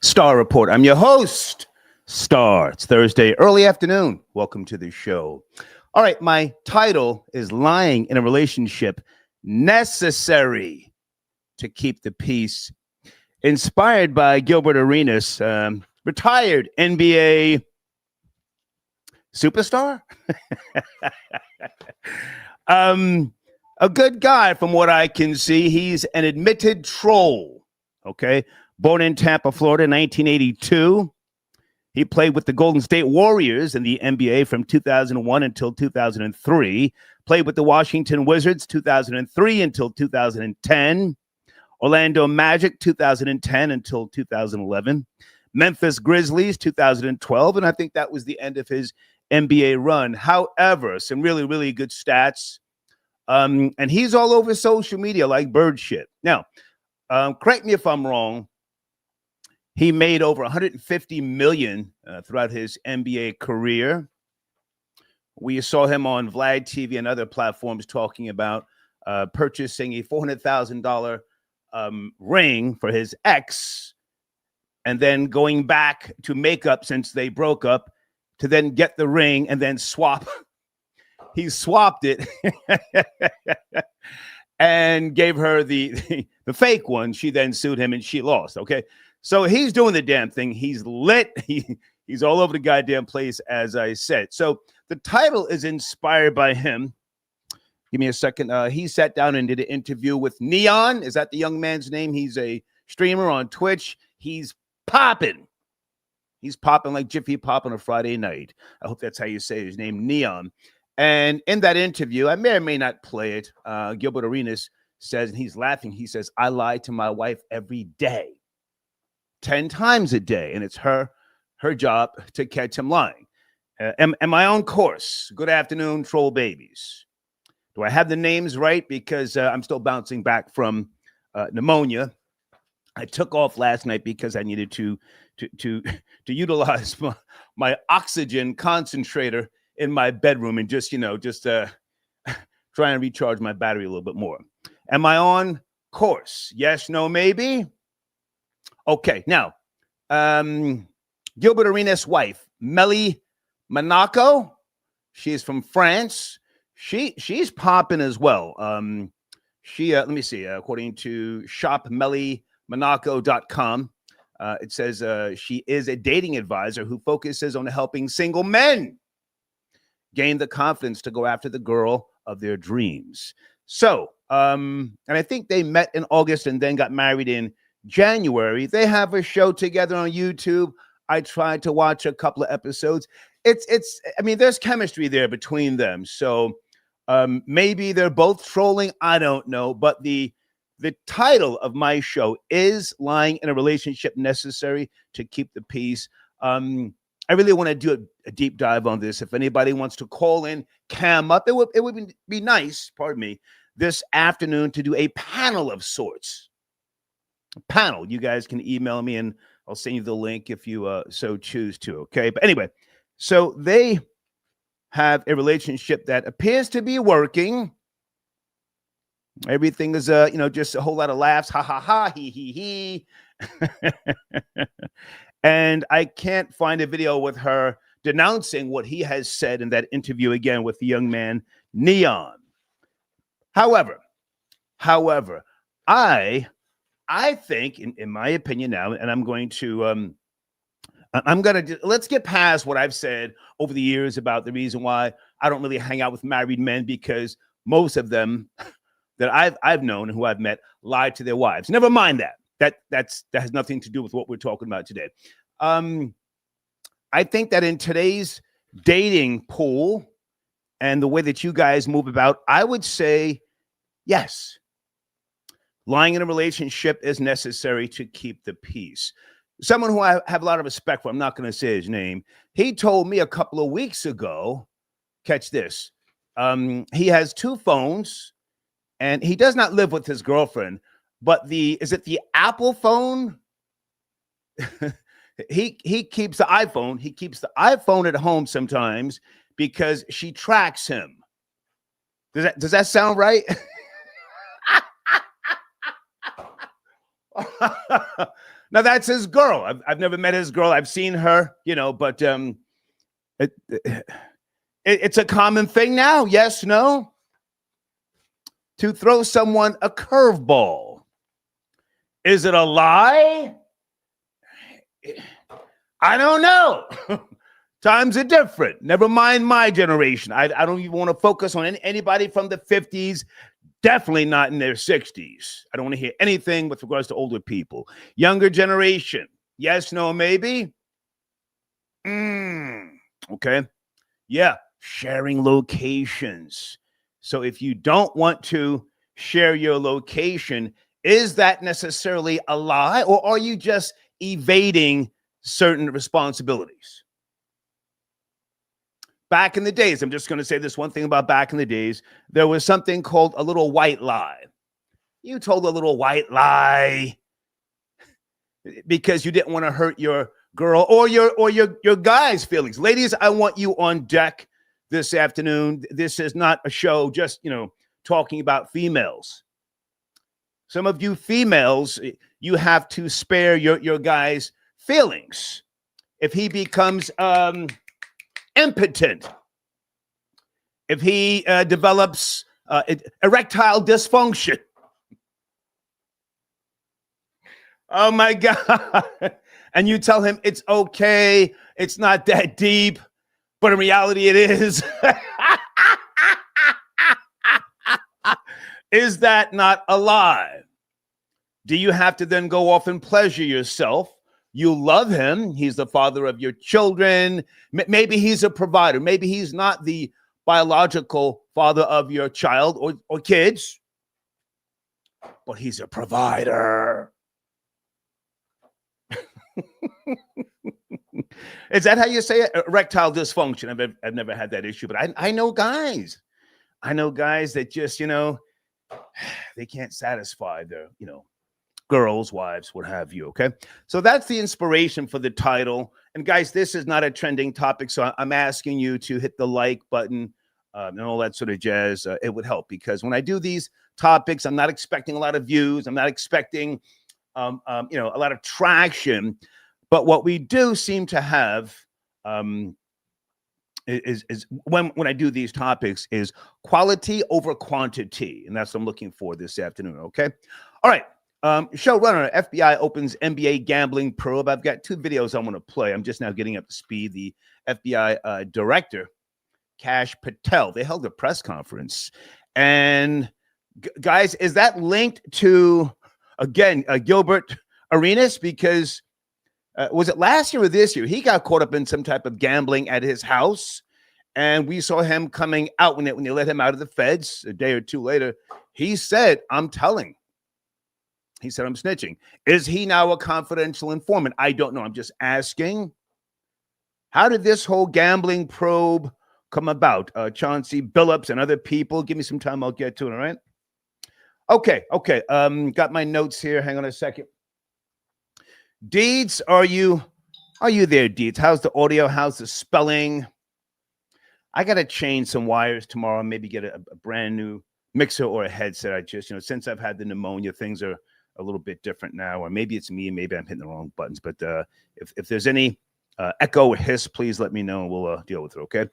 Star Report. I'm your host, Star. It's Thursday, early afternoon. Welcome to the show. All right, my title is Lying in a Relationship Necessary to Keep the Peace. Inspired by Gilbert Arenas, retired NBA superstar. A good guy from what I can see. He's an admitted troll, okay? Born in Tampa, Florida in 1982. He played with the Golden State Warriors in the NBA from 2001 until 2003. Played with the Washington Wizards 2003 until 2010. Orlando Magic 2010 until 2011. Memphis Grizzlies 2012, and I think that was the end of his NBA run. However, some really, really good stats. And he's all over social media like bird shit. Now, correct me if I'm wrong. He made over $150 million throughout his NBA career. We saw him on Vlad TV and other platforms talking about purchasing a $400,000 ring for his ex, and then going back to makeup since they broke up to then get the ring and then swap. He swapped it and gave her the fake one. She then sued him and she lost. Okay. So he's doing the damn thing. He's lit. He's all over the goddamn place, as I said. So the title is inspired by him. Give me a second. He sat down and did an interview with Neon. Is that the young man's name? He's a streamer on Twitch. He's popping. He's popping like Jiffy Pop on a Friday night. I hope that's how you say his name, Neon. And in that interview, I may or may not play it. Gilbert Arenas says, and he's laughing. He says, I lie to my wife every day. 10 times a day, and it's her job to catch him lying. Am I on course? Good afternoon, troll babies. Do I have the names right? Because I'm still bouncing back from pneumonia. I took off last night because I needed to utilize my oxygen concentrator in my bedroom and just try and recharge my battery a little bit more. Am I on course? Yes, no, maybe. Okay, now, Gilbert Arenas' wife, Melly Monaco, she is from France. She's popping as well. Let me see, according to shopmellymonaco.com, it says she is a dating advisor who focuses on helping single men gain the confidence to go after the girl of their dreams. So, and I think they met in August and then got married in January. They have a show together on YouTube. I tried to watch a couple of episodes. I mean, there's chemistry there between them. So maybe they're both trolling. I don't know. But the title of my show is Lying in a Relationship Necessary to Keep the Peace. I really want to do a deep dive on this. If anybody wants to call in, cam up, it would be nice, pardon me, this afternoon to do a panel of sorts. Panel. You guys can email me and I'll send you the link if you so choose to. Okay. But anyway, so they have a relationship that appears to be working. Everything is just a whole lot of laughs. Ha ha ha, he. And I can't find a video with her denouncing what he has said in that interview again with the young man Neon. However, I think, in my opinion now, and I'm going to let's get past what I've said over the years about the reason why I don't really hang out with married men, because most of them that I've known and who I've met lied to their wives. Never mind that. That has nothing to do with what we're talking about today. I think that in today's dating pool and the way that you guys move about, I would say yes. Lying in a relationship is necessary to keep the peace. Someone who I have a lot of respect for, I'm not going to say his name, he told me a couple of weeks ago, catch this, he has 2 phones, and he does not live with his girlfriend, but is it the Apple phone? he keeps the iPhone. He keeps the iPhone at home sometimes because she tracks him. Does that sound right? Now that's his girl. I've never met his girl. I've seen her, but it's a common thing now. Yes, no, to throw someone a curveball. Is it a lie? I don't know. Times are different. Never mind my generation. I don't even want to focus on anybody from the 50s. Definitely not in their 60s. I don't want to hear anything with regards to older people. Younger generation. Yes, no, maybe. Okay. Yeah. Sharing locations. So if you don't want to share your location, is that necessarily a lie, or are you just evading certain responsibilities? Back in the days, I'm just going to say this one thing about back in the days, there was something called a little white lie. You told a little white lie because you didn't want to hurt your girl or your guy's feelings. Ladies, I want you on deck this afternoon. This is not a show just, talking about females. Some of you females, you have to spare your guy's feelings. If he becomes impotent, if he develops erectile dysfunction. Oh my God. And you tell him it's okay, it's not that deep, but in reality it is. Is that not a lie? Do you have to then go off and pleasure yourself? You love him. He's the father of your children. Maybe he's a provider. Maybe he's not the biological father of your child or kids, but he's a provider. Is that how you say it? Erectile dysfunction. I've never had that issue, but I know guys. I know guys that just, they can't satisfy their, girls, wives, what have you. Okay. So that's the inspiration for the title. And guys, this is not a trending topic. So I'm asking you to hit the like button and all that sort of jazz. It would help, because when I do these topics, I'm not expecting a lot of views. I'm not expecting, a lot of traction. But what we do seem to have is when I do these topics is quality over quantity. And that's what I'm looking for this afternoon. Okay. All right. Showrunner, FBI opens NBA gambling probe. I've got two videos I want to play. I'm just now getting up to speed. The FBI director, Kash Patel, they held a press conference. And guys, is that linked to, again, Gilbert Arenas? Because was it last year or this year? He got caught up in some type of gambling at his house. And we saw him coming out when they let him out of the feds a day or two later. He said, I'm telling. He said, I'm snitching. Is he now a confidential informant? I don't know. I'm just asking. How did this whole gambling probe come about? Chauncey Billups and other people. Give me some time. I'll get to it. All right. Okay. Got my notes here. Hang on a second. Deeds, are you there, Deeds? How's the audio? How's the spelling? I got to change some wires tomorrow. Maybe get a brand new mixer or a headset. I just, since I've had the pneumonia, things are a little bit different now, or maybe it's me, maybe I'm hitting the wrong buttons. But if there's any echo or hiss, please let me know and we'll deal with it. Okay.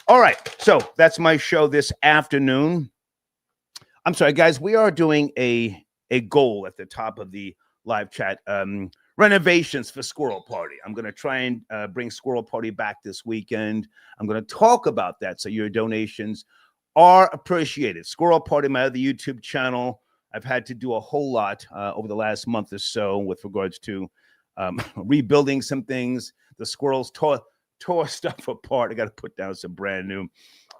All right. So that's my show this afternoon. I'm sorry, guys. We are doing a goal at the top of the live chat. Renovations for Squirrel Party. I'm going to try and bring Squirrel Party back this weekend. I'm going to talk about that. So your donations are appreciated. Squirrel Party, my other YouTube channel. I've had to do a whole lot over the last month or so with regards to rebuilding some things. The squirrels tore stuff apart. I got to put down some brand new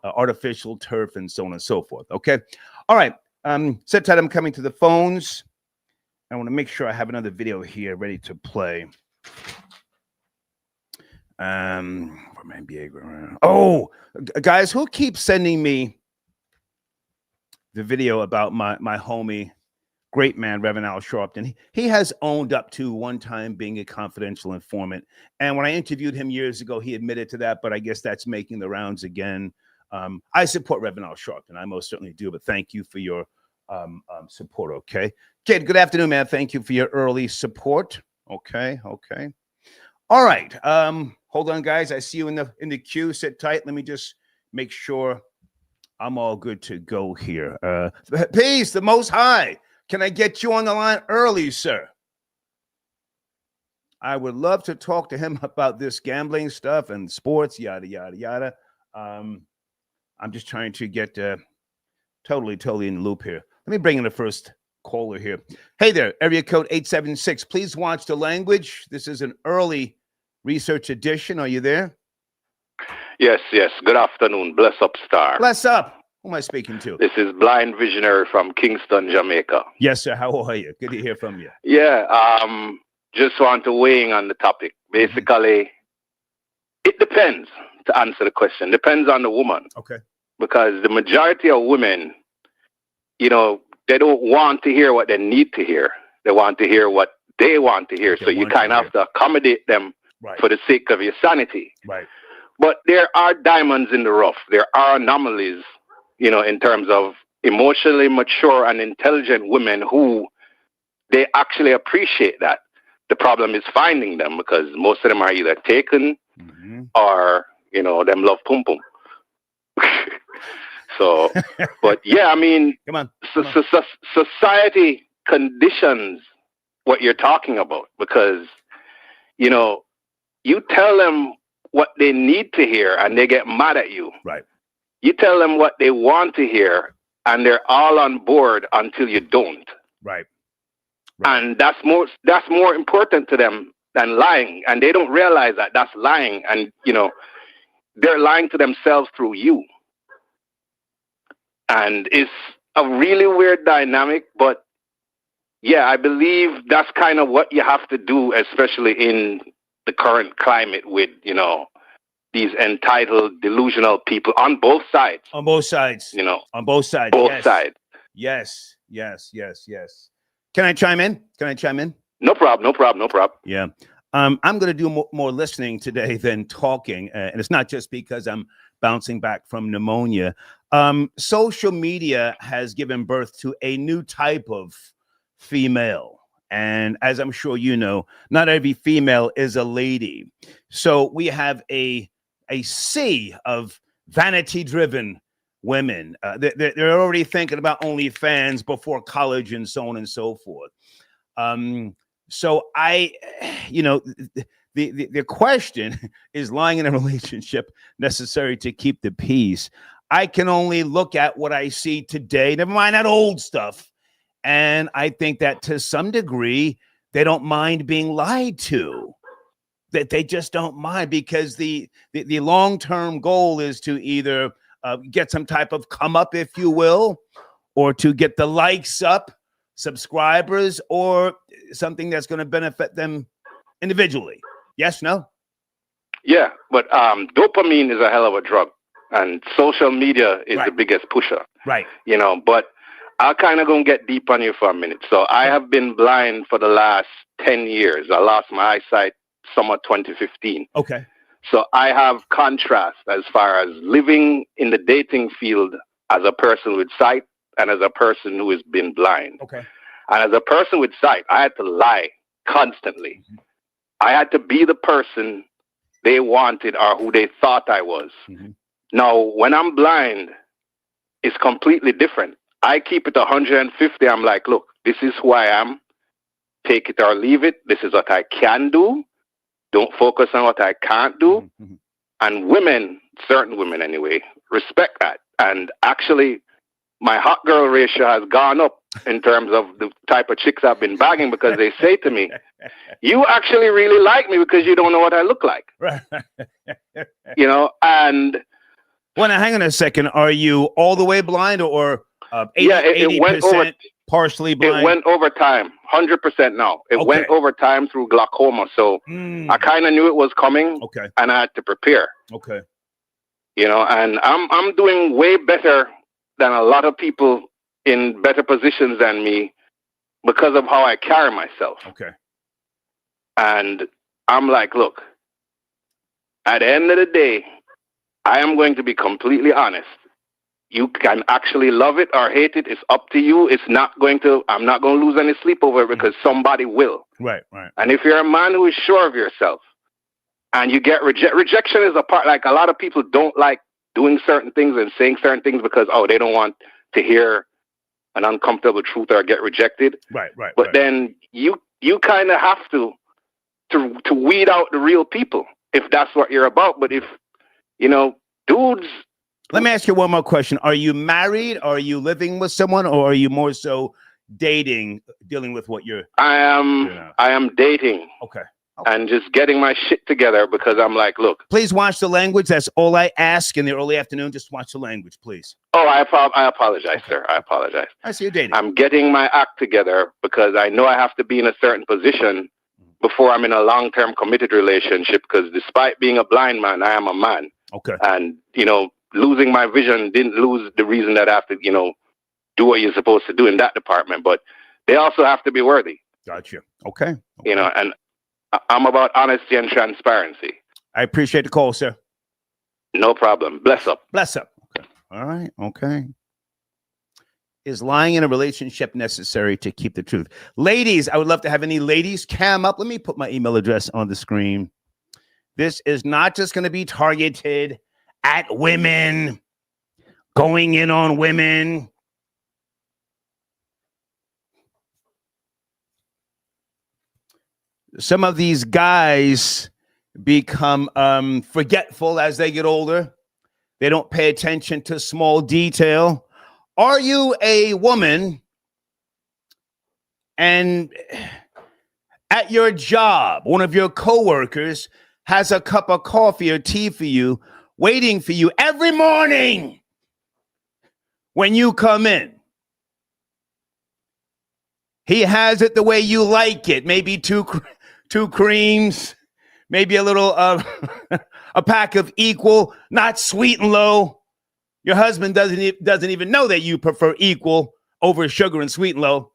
artificial turf and so on and so forth. Okay. All right. Sit tight. I'm coming to the phones. I want to make sure I have another video here ready to play. Oh, guys, who keeps sending me the video about my homie, great man, Reverend Al Sharpton? He has owned up to one time being a confidential informant. And when I interviewed him years ago, he admitted to that, but I guess that's making the rounds again. I support Reverend Al Sharpton. I most certainly do, but thank you for your support, okay? Kid, good afternoon, man. Thank you for your early support. Okay. Okay. All right. Hold on, guys. I see you in the queue. Sit tight. Let me just make sure I'm all good to go here. Peace, the Most High. Can I get you on the line early, sir? I would love to talk to him about this gambling stuff and sports, yada, yada, yada. I'm just trying to get totally in the loop here. Let me bring in the first caller here. Hey there, area code 876. Please watch the language. This is an early research edition. Are you there? Yes. Good afternoon. Bless up, Star. Bless up. Who am I speaking to? This is Blind Visionary from Kingston, Jamaica. Yes, sir. How are you? Good to hear from you. Yeah. Just want to weigh in on the topic. Basically, it depends, to answer the question. Depends on the woman. Okay. Because the majority of women, they don't want to hear what they need to hear. They want to hear what they want to hear. So you kind of have to accommodate them for the sake of your sanity. Right. But there are diamonds in the rough. There are anomalies, in terms of emotionally mature and intelligent women who they actually appreciate that. The problem is finding them, because most of them are either taken or, them love pum pum. So, but yeah, I mean, society conditions what you're talking about, because, you tell them what they need to hear and they get mad at you. Right. You tell them what they want to hear and they're all on board until you don't. Right. And that's more important to them than lying. And they don't realize that that's lying. And, they're lying to themselves through you. And it's a really weird dynamic, but yeah, I believe that's kind of what you have to do, especially in the current climate with, these entitled, delusional people on both sides. On both sides. On both sides. Both sides. Yes. Can I chime in? No problem. Yeah. I'm going to do more listening today than talking. And it's not just because I'm bouncing back from pneumonia. Social media has given birth to a new type of female. And as I'm sure you know, not every female is a lady. So we have a sea of vanity-driven women. They're already thinking about OnlyFans before college and so on and so forth. So the question is, lying in a relationship necessary to keep the peace? I can only look at what I see today, never mind that old stuff. And I think that to some degree, they don't mind being lied to. That they just don't mind, because the long-term goal is to either get some type of come up, if you will, or to get the likes up, subscribers, or something that's going to benefit them individually. Yes, no? Yeah, but dopamine is a hell of a drug, and social media is the biggest pusher. Right. But I'll kind of go and get deep on you for a minute. So I have been blind for the last 10 years. I lost my eyesight summer 2015. Okay. So I have contrast as far as living in the dating field as a person with sight and as a person who has been blind. Okay. And as a person with sight, I had to lie constantly. Mm-hmm. I had to be the person they wanted or who they thought I was. Mm-hmm. Now, when I'm blind, it's completely different. I keep it 150. I'm like, look, this is who I am. Take it or leave it. This is what I can do. Don't focus on what I can't do. Mm-hmm. And women, certain women anyway, respect that. And actually, my hot girl ratio has gone up in terms of the type of chicks I've been bagging, because they say to me, you actually really like me because you don't know what I look like. Right. And... Well, now, hang on a second. Are you all the way blind, or 80%, it went over, partially blind? It went over time, 100% now. It went over time through glaucoma. So I kind of knew it was coming, and I had to prepare. Okay. And I'm doing way better than a lot of people in better positions than me because of how I carry myself. Okay. And I'm like, look, at the end of the day, I am going to be completely honest. you can actually love it or hate it. It's up to you. I'm not going to lose any sleep over it because somebody will. Right. And if you're a man who is sure of yourself and you get rejection is a part, like a lot of people don't like doing certain things and saying certain things because, they don't want to hear an uncomfortable truth or get rejected. Right. But then you kind of have to weed out the real people if that's what you're about. But if, dudes. Let me ask you one more question. Are you married? Are you living with someone, or are you more so dating, dealing with what you're? I am dating. Okay. And just getting my shit together because I'm like, look. Please watch the language. That's all I ask in the early afternoon. Just watch the language, please. Oh, I apologize, sir. I apologize. I see you're dating. I'm getting my act together because I know I have to be in a certain position before I'm in a long-term committed relationship, because despite being a blind man, I am a man. Okay. And, losing my vision didn't lose the reason that I have to, do what you're supposed to do in that department. But they also have to be worthy. Gotcha. Okay. And I'm about honesty and transparency. I appreciate the call, sir. No problem. Bless up. Bless up. Okay. All right. Okay. Is lying in a relationship necessary to keep the truth? Ladies, I would love to have any ladies cam up. Let me put my email address on the screen. This is not just going to be targeted at women, going in on women. Some of these guys become forgetful as they get older. They don't pay attention to small detail. Are you a woman and at your job, one of your coworkers has a cup of coffee or tea for you, waiting for you every morning when you come in? He has it the way you like it. Maybe two creams, maybe a little a pack of Equal, not sweet and low. Your husband doesn't even know that you prefer Equal over sugar and sweet and low.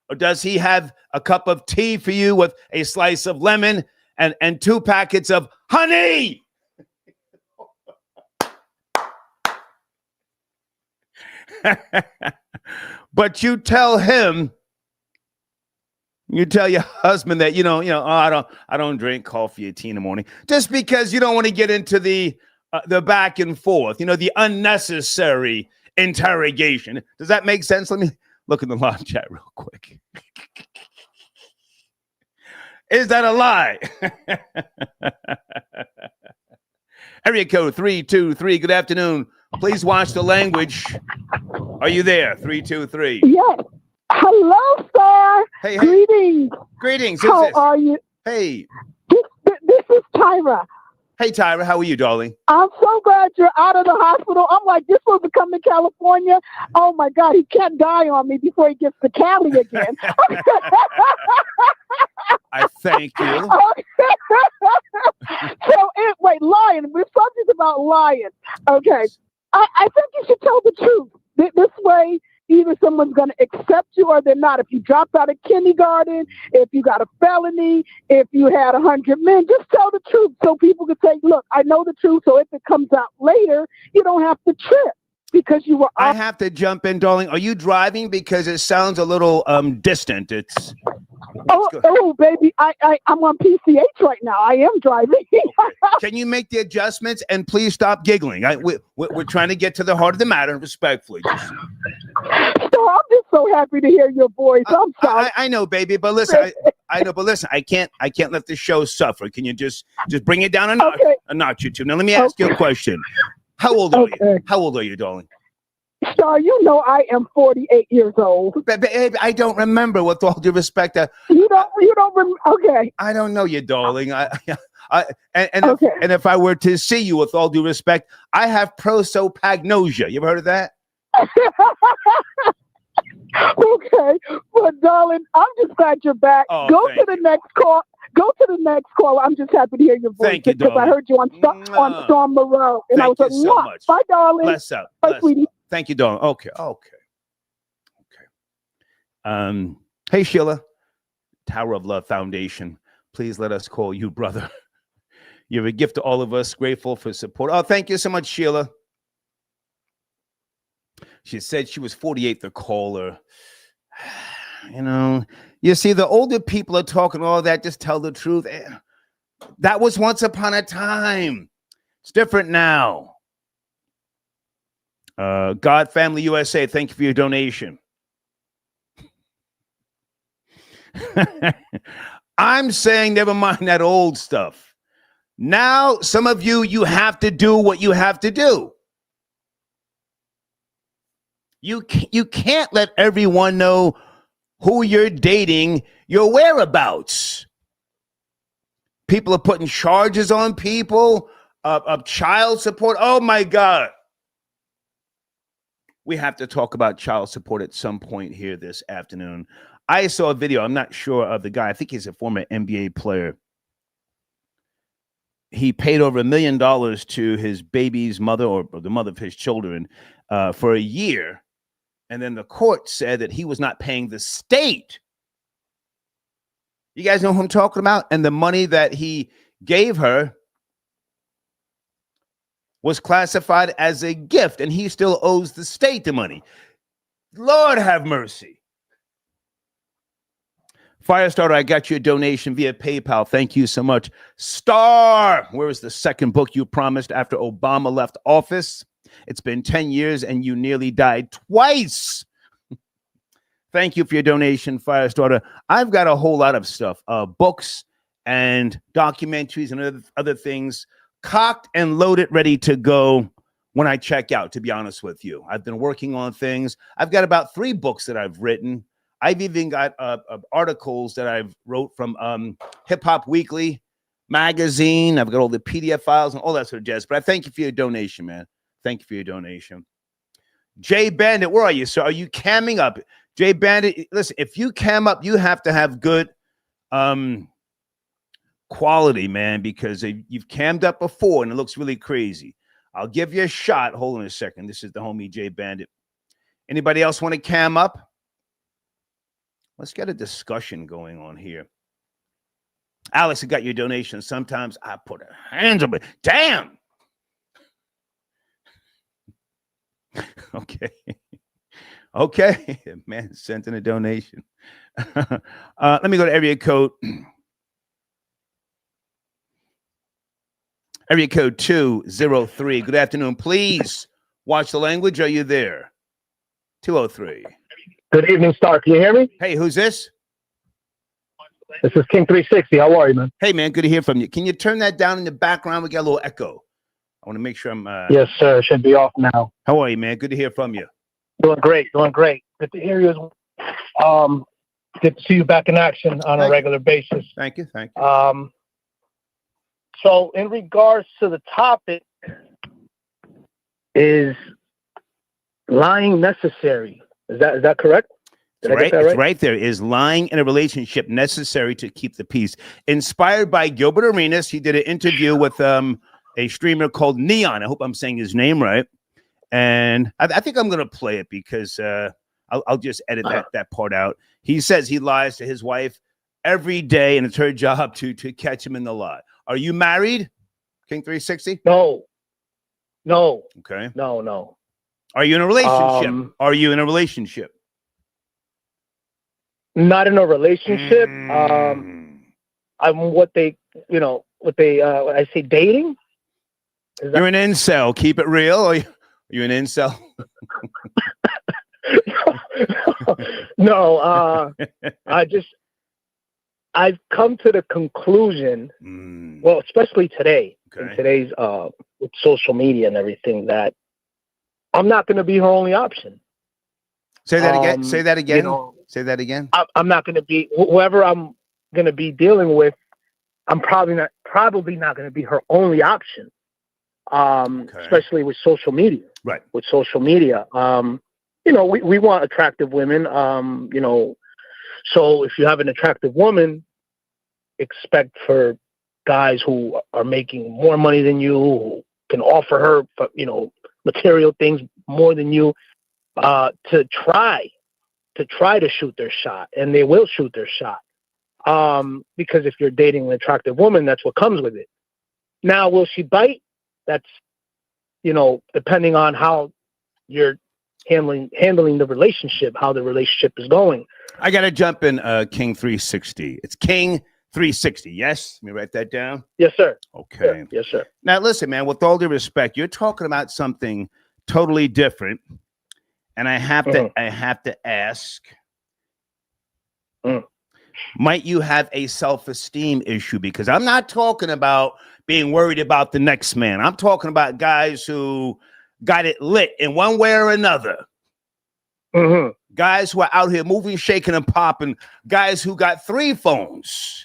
Or does he have a cup of tea for you with a slice of lemon and 2 packets of honey? But you tell him, you tell your husband that, I don't drink coffee or tea in the morning, just because you don't want to get into the back and forth, the unnecessary interrogation. Does that make sense? Let me look in the live chat real quick. Is that a lie? Area code 323. Good afternoon. Please watch the language. Are you there? 323. Yes. Hello, sir. Hey. Greetings. Greetings. How are you? Hey. This is Tyra. Hey, Tyra. How are you, darling? I'm so glad you're out of the hospital. I'm like, this was to come to California. Oh, my God. He can't die on me before he gets to Cali again. I thank you. Wait, lying. We're subject about lying. Okay. I think you should tell the truth. This way, either someone's going to accept you or they're not. If you dropped out of kindergarten, if you got a felony, if you had 100 men, just tell the truth so people can say, look, I know the truth. So if it comes out later, you don't have to trip because you were. I have to jump in, darling. Are you driving? Because it sounds a little distant. Oh, baby, I'm on PCH right now. I am driving. Okay. Can you make the adjustments and please stop giggling? We're trying to get to the heart of the matter respectfully. So I'm just so happy to hear your voice. I'm sorry. I know, baby, but listen, I can't let the show suffer. Can you just bring it down a notch or two? Now let me ask you a question. How old are you? How old are you, darling? Star, you know I am 48 years old. Babe, I don't remember. With all due respect, you don't remember. Okay. I don't know you, darling. If I were to see you, with all due respect, I have prosopagnosia. You ever heard of that? Okay, but darling, I'm just glad you're back. Go to the next call. I'm just happy to hear your voice. Thank you, because I heard you on Storm Moreau, and I was like, so much. Bye, darling. Bless up. Bye, sweetie. Thank you, darling. Okay. Hey, Sheila, Tower of Love Foundation. Please let us call you brother. You're a gift to all of us. Grateful for support. Oh, thank you so much, Sheila. She said she was 48, the caller. You know, you see, the older people are talking all that. Just tell the truth. That was once upon a time. It's different now. God Family USA, thank you for your donation. I'm saying never mind that old stuff. Now, some of you have to do what you have to do. You can't let everyone know who you're dating, your whereabouts. People are putting charges on people of child support. Oh, my God. We have to talk about child support at some point here this afternoon. I saw a video. I'm not sure of the guy. I think he's a former NBA player. He paid over $1 million to his baby's mother or the mother of his children for a year. And then the court said that he was not paying the state. You guys know who I'm talking about? And the money that he gave her was classified as a gift, and he still owes the state the money. Lord have mercy. Firestarter, I got you a donation via PayPal. Thank you so much. Star, where is the second book you promised after Obama left office? It's been 10 years, and you nearly died twice. Thank you for your donation, Firestarter. I've got a whole lot of stuff, books and documentaries and other things cocked and loaded, ready to go when I check out, to be honest with you. I've been working on things. I've got about 3 books that I've written. I've even got articles that I've wrote from Hip Hop Weekly magazine. I've got all the PDF files and all that sort of jazz. But I thank you for your donation, man. Thank you for your donation. Jay Bandit, where are you, sir? Are you camming up? Jay Bandit, listen, if you cam up, you have to have good quality, man, because you've cammed up before and it looks really crazy. I'll give you a shot. Hold on a second. This is the homie Jay Bandit. Anybody else want to cam up? Let's get a discussion going on here. Alex, I got your donation. Sometimes I put a hands up it. Damn. Okay. Okay. Man sent in a donation. Let me go to area code. Area code 203. Good afternoon. Please watch the language. Are you there? 203. Good evening, Star. Can you hear me? Hey, who's this? This is King 360. How are you, man? Hey, man. Good to hear from you. Can you turn that down in the background? We got a little echo. I want to make sure I'm... Yes, sir. Should be off now. How are you, man? Good to hear from you. Doing great. Doing great. Good to hear you as well. Good to see you back in action on a regular basis. Thank you. Thank you. So in regards to the topic, is lying necessary? Is that correct? Did I get that right? It's right there. Is lying in a relationship necessary to keep the peace? Inspired by Gilbert Arenas, he did an interview with a streamer called Neon. I hope I'm saying his name right. And I think I'm going to play it because I'll just edit that part out. He says he lies to his wife every day, and it's her job to catch him in the lie. Are you married, King 360? No. Okay. No. Are you in a relationship? Are you in a relationship? Not in a relationship. I'm what they I say dating. You're an incel. Keep it real. Are you an incel? No. I've come to the conclusion, well, especially today, in today's with social media and everything, that I'm not going to be her only option. Say that again. Say that again. Say that again. I'm not going to be whoever I'm going to be dealing with. I'm probably not going to be her only option. Especially with social media. Right. With social media, we want attractive women. So if you have an attractive woman, expect for guys who are making more money than you, who can offer her, material things more than you, to try to shoot their shot, and they will shoot their shot. Because if you're dating an attractive woman, that's what comes with it. Now, will she bite? That's, depending on how you're handling the relationship, how the relationship is going. I got to jump in, King 360. It's King 360. Yes? Let me write that down. Yes, sir. Okay. Yes, sir. Now, listen, man, with all due respect, you're talking about something totally different. And I have to ask, might you have a self-esteem issue? Because I'm not talking about being worried about the next man. I'm talking about guys who got it lit in one way or another. Guys who are out here moving, shaking, and popping. Guys who got 3 phones.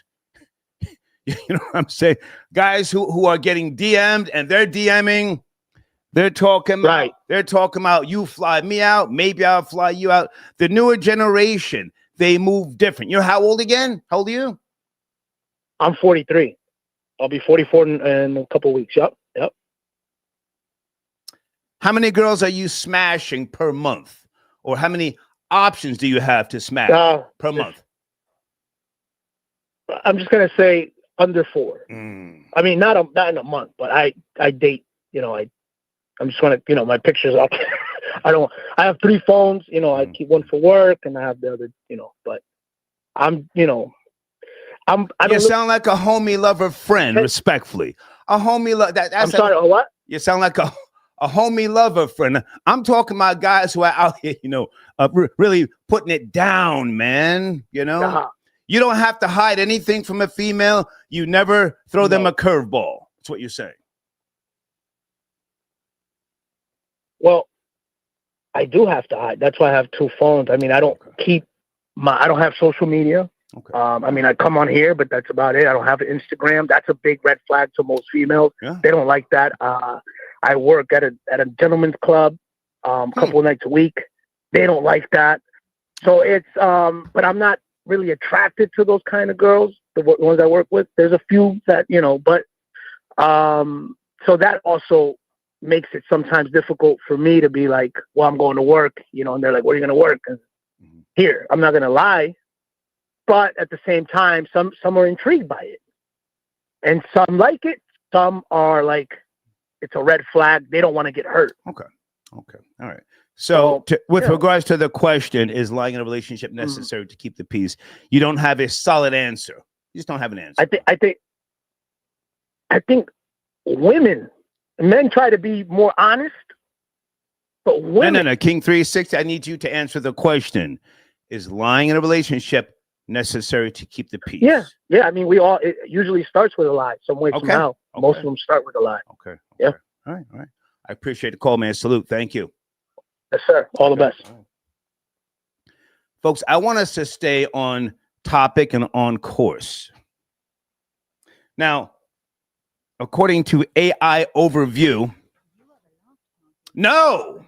You know what I'm saying? Guys who are getting DM'd and they're DMing. They're talking right. They're talking about you fly me out. Maybe I'll fly you out. The newer generation, they move different. You're how old again? How old are you? I'm 43. I'll be 44 in a couple of weeks. Yep. How many girls are you smashing per month? Or how many options do you have to smash per month? I'm just going to say under 4. I mean, not in a month, but I date, I'm just want to, my pictures up. I have 3 phones, I keep one for work and I have the other, but I'm, you sound like a homie lover friend, respectfully. A homie I'm sorry, a what? You sound like a homie lover friend. I'm talking about guys who are out here, really putting it down, man. You don't have to hide anything from a female. You never throw them a curveball. That's what you're saying. Well, I do have to hide. That's why I have 2 phones. I mean, I don't I don't have social media. Okay. I mean, I come on here, but that's about it. I don't have an Instagram. That's a big red flag to most females. Yeah. They don't like that. I work at a gentleman's club a couple of nights a week. They don't like that. So it's, but I'm not really attracted to those kind of girls, the ones I work with. There's a few that, but so that also makes it sometimes difficult for me to be like, well, I'm going to work, and they're like, where are you going to work? And here, I'm not going to lie. But at the same time, some are intrigued by it. And some like it. Some are like, it's a red flag. They don't want to get hurt. Okay. All right. So with regards to the question, is lying in a relationship necessary to keep the peace? You don't have a solid answer. You just don't have an answer. I think men try to be more honest, but women. No. King 360, I need you to answer the question. Is lying in a relationship necessary to keep the peace? Yeah. I mean, it usually starts with a lie, some way, somehow. Most of them start with a lie. Okay. Yeah. All right. I appreciate the call, man. Salute. Thank you. Yes, sir. All the best. Right. Folks, I want us to stay on topic and on course. Now, according to AI Overview, no,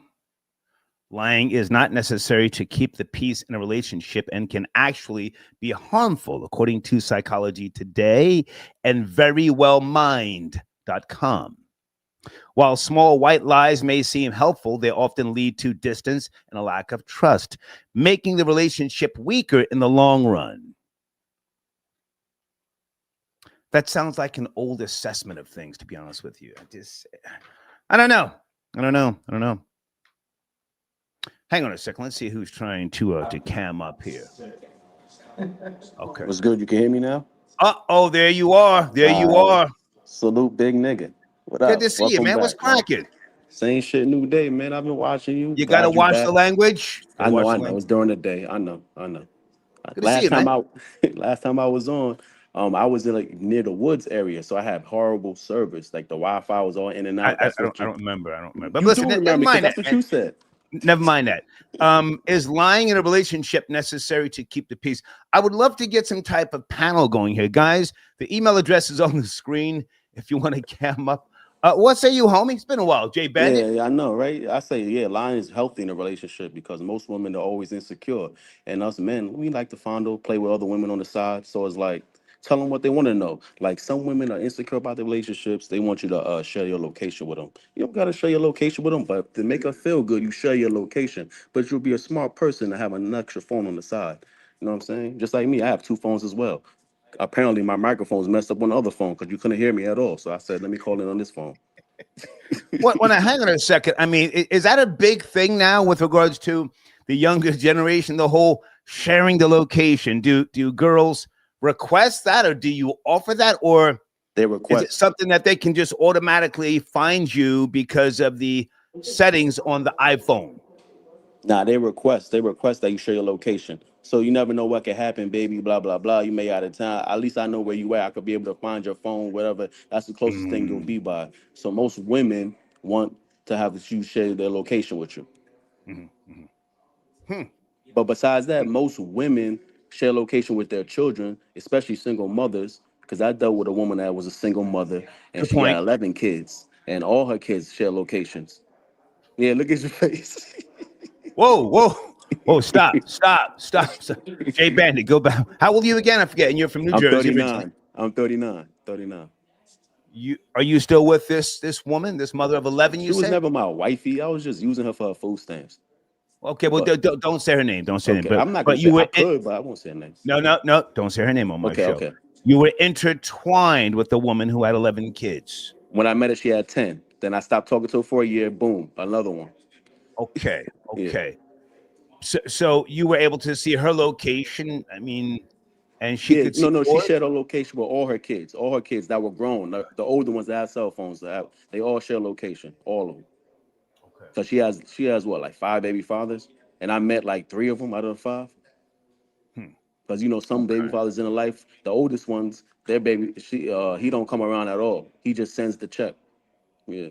lying is not necessary to keep the peace in a relationship and can actually be harmful, according to Psychology Today and verywellmind.com. While small white lies may seem helpful, they often lead to distance and a lack of trust, making the relationship weaker in the long run. That sounds like an old assessment of things, to be honest with you. I don't know. Hang on a second. Let's see who's trying to cam up here. Okay. What's good? You can hear me now? Oh, there you are. You are. Salute, big nigga. What up? Good to see you, man. What's cracking? Same shit, new day, man. I've been watching you. You gotta watch the language. I know. It's during the day. I know. Last time I was on, I was in near the woods area, so I had horrible service. Like the Wi-Fi was all in and out. I don't remember. But you listen, never mind that's what you said. Never mind that. Is lying in a relationship necessary to keep the peace? I would love to get some type of panel going here, guys. The email address is on the screen if you want to cam up. What say you, homie? It's been a while, Jay Bennett. Yeah, I know, right? I say, lying is healthy in a relationship because most women are always insecure. And us men, we like to fondle, play with other women on the side. So it's like, tell them what they want to know. Like some women are insecure about their relationships. They want you to share your location with them. You don't got to share your location with them, but to make her feel good, you share your location. But you'll be a smart person to have an extra phone on the side. You know what I'm saying? Just like me, I have 2 phones as well. Apparently, my microphone's messed up on the other phone because you couldn't hear me at all. So I said, let me call in on this phone. When I hang on a second, I mean, is that a big thing now with regards to the younger generation? The whole sharing the location. Do girls request that, or do you offer that, or They is it request. something that they can just automatically find you because of the settings on the iPhone? Nah, they request. They request that you share your location. So you never know what could happen, baby. Blah blah blah. You may out of town. At least I know where you at. I could be able to find your phone, whatever. That's the closest thing you'll Mm, be by. So most women want to have you share their location with you. mhm, mhm. Hmm. But besides that, most women share location with their children, especially single mothers. Because I dealt with a woman that was a single mother and Good she got point. 11 kids, and all her kids share locations. Yeah, look at your face. Whoa, whoa, whoa! Stop. Jay Bandit, go back. How old are you again? I forget. And you're from New I'm Jersey originally. 39. I'm 39. 39. Are you still with this woman, this mother of 11? She You was said. never my wifey. I was just using her for her food stamps. Okay, well, But don't say her name. Don't say her name. okay, I'm not gonna But say you I were could, but I won't say her name. no. Don't say her name on my Okay, show. okay. You were intertwined with a woman who had 11 kids. When I met her, she had 10. Then I stopped talking to her for a year. Boom, another one. Okay, Yeah. okay. So you were able to see her location. I mean, and she Yeah, could see no, she yours. shared her location with all her kids that were grown. The older ones that have cell phones, they all share location, all of them. Okay. So she has what, like 5 baby fathers, and I met like 3 of them out of the 5. Hmm. Because some baby Okay. fathers in her life, the oldest ones, their baby, he don't come around at all. He just sends the check. Yeah.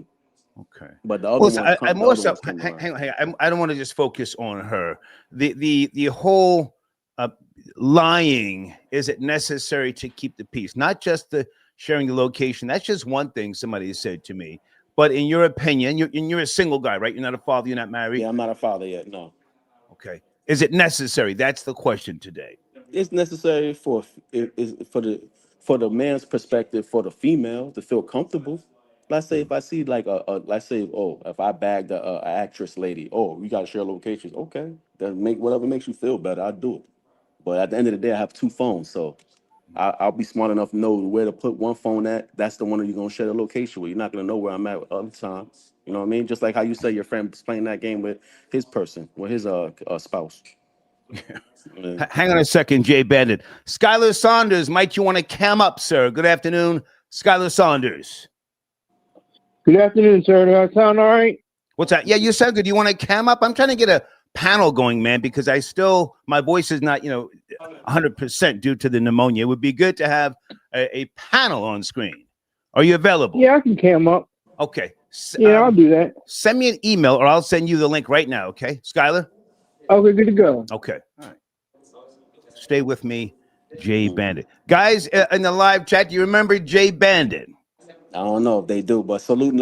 Okay. But Well, so I the more other so ones came around. hang on. I don't want to just focus on her. The whole uh, lying. Is it necessary to keep the peace? Not just the sharing the location. That's just one thing somebody said to me. But in your opinion, you're a single guy, right? You're not a father. You're not married. Yeah, I'm not a father yet. No, Okay. Is it necessary? That's the question today. it's necessary for the man's perspective, for the female to feel comfortable. Let's say if I see like let's say, oh, if I bagged a actress lady, oh, we got to share locations. Okay, that make whatever makes you feel better. I'll do it. But at the end of the day, I have 2 phones, so I'll be smart enough to know where to put one phone at. That's the one that you're gonna share the location with. You're not gonna know where I'm at other times. You know what I mean? Just like how you say your friend was playing that game with his person, with his spouse. Yeah. Hang on a second, Jay Bandit. Skylar Saunders, might you want to cam up, sir? Good afternoon, Skylar Saunders. Good afternoon, sir. Do I sound all right? What's that? Yeah, you sound good. You want to cam up? I'm trying to get a panel going, man, because my voice is not, 100% due to the pneumonia. It would be good to have a panel on screen. Are you available? Yeah, I can cam up. Okay. Yeah, I'll do that. Send me an email or I'll send you the link right now. Okay, Skylar? Okay, good to go. Okay. All right. Stay with me, Jay Bandit. Guys in the live chat, do you remember Jay Bandit? I don't know if they do, but salute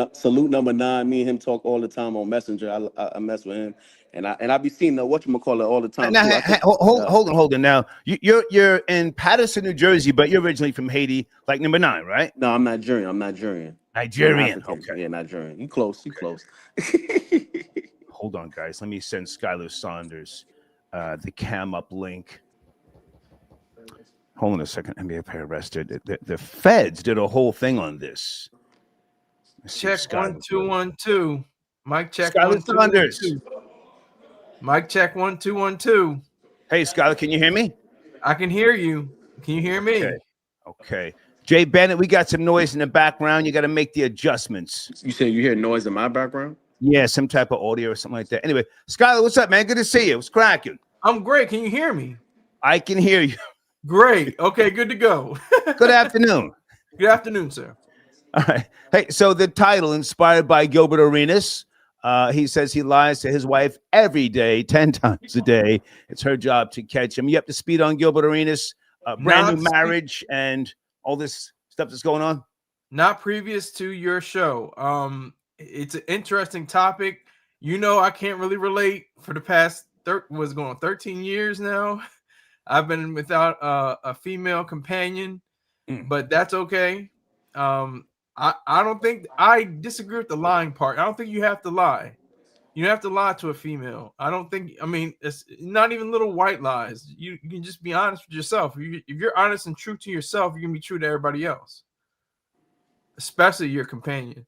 number 9. Me and him talk all the time on Messenger. I mess with him, and I be seeing the whatchamacallit all the time Now, too. hold on. Now you're in Patterson, New Jersey, but you're originally from Haiti, like number 9, right? No, I'm Nigerian. I'm Nigerian. Nigerian. African. Okay. Yeah, Nigerian. You close. You close. Hold on, guys. Let me send Skylar Saunders the cam up link. Hold on a second. NBA arrested. The feds did a whole thing on this. Check 1 2 1 2. Mic check Skylar 1 2 1 Saunders. 2. Mic check 1 2 1 2. Hey, Skylar, can you hear me? I can hear you. Can you hear me? Okay. Jay Bennett, we got some noise in the background. You got to make the adjustments. You say you hear noise in my background? Yeah, some type of audio or something like that. Anyway, Skylar, what's up, man? Good to see you. What's cracking? I'm great. Can you hear me? I can hear you. Great. Okay, good to go. Good afternoon. Good afternoon, sir. All right. Hey, so the title, inspired by Gilbert Arenas. He says he lies to his wife every day, 10 times a day. It's her job to catch him. You up to speed on Gilbert Arenas? Brand new marriage and all this stuff that's going on? Not previous to your show. It's an interesting topic. I can't really relate for the past 13 years now. I've been without a female companion, but that's okay. I don't think I disagree with the lying part. I don't think you have to lie. You don't have to lie to a female. I don't think. I mean, it's not even little white lies. You can just be honest with yourself. If you're honest and true to yourself, you can be true to everybody else, especially your companion.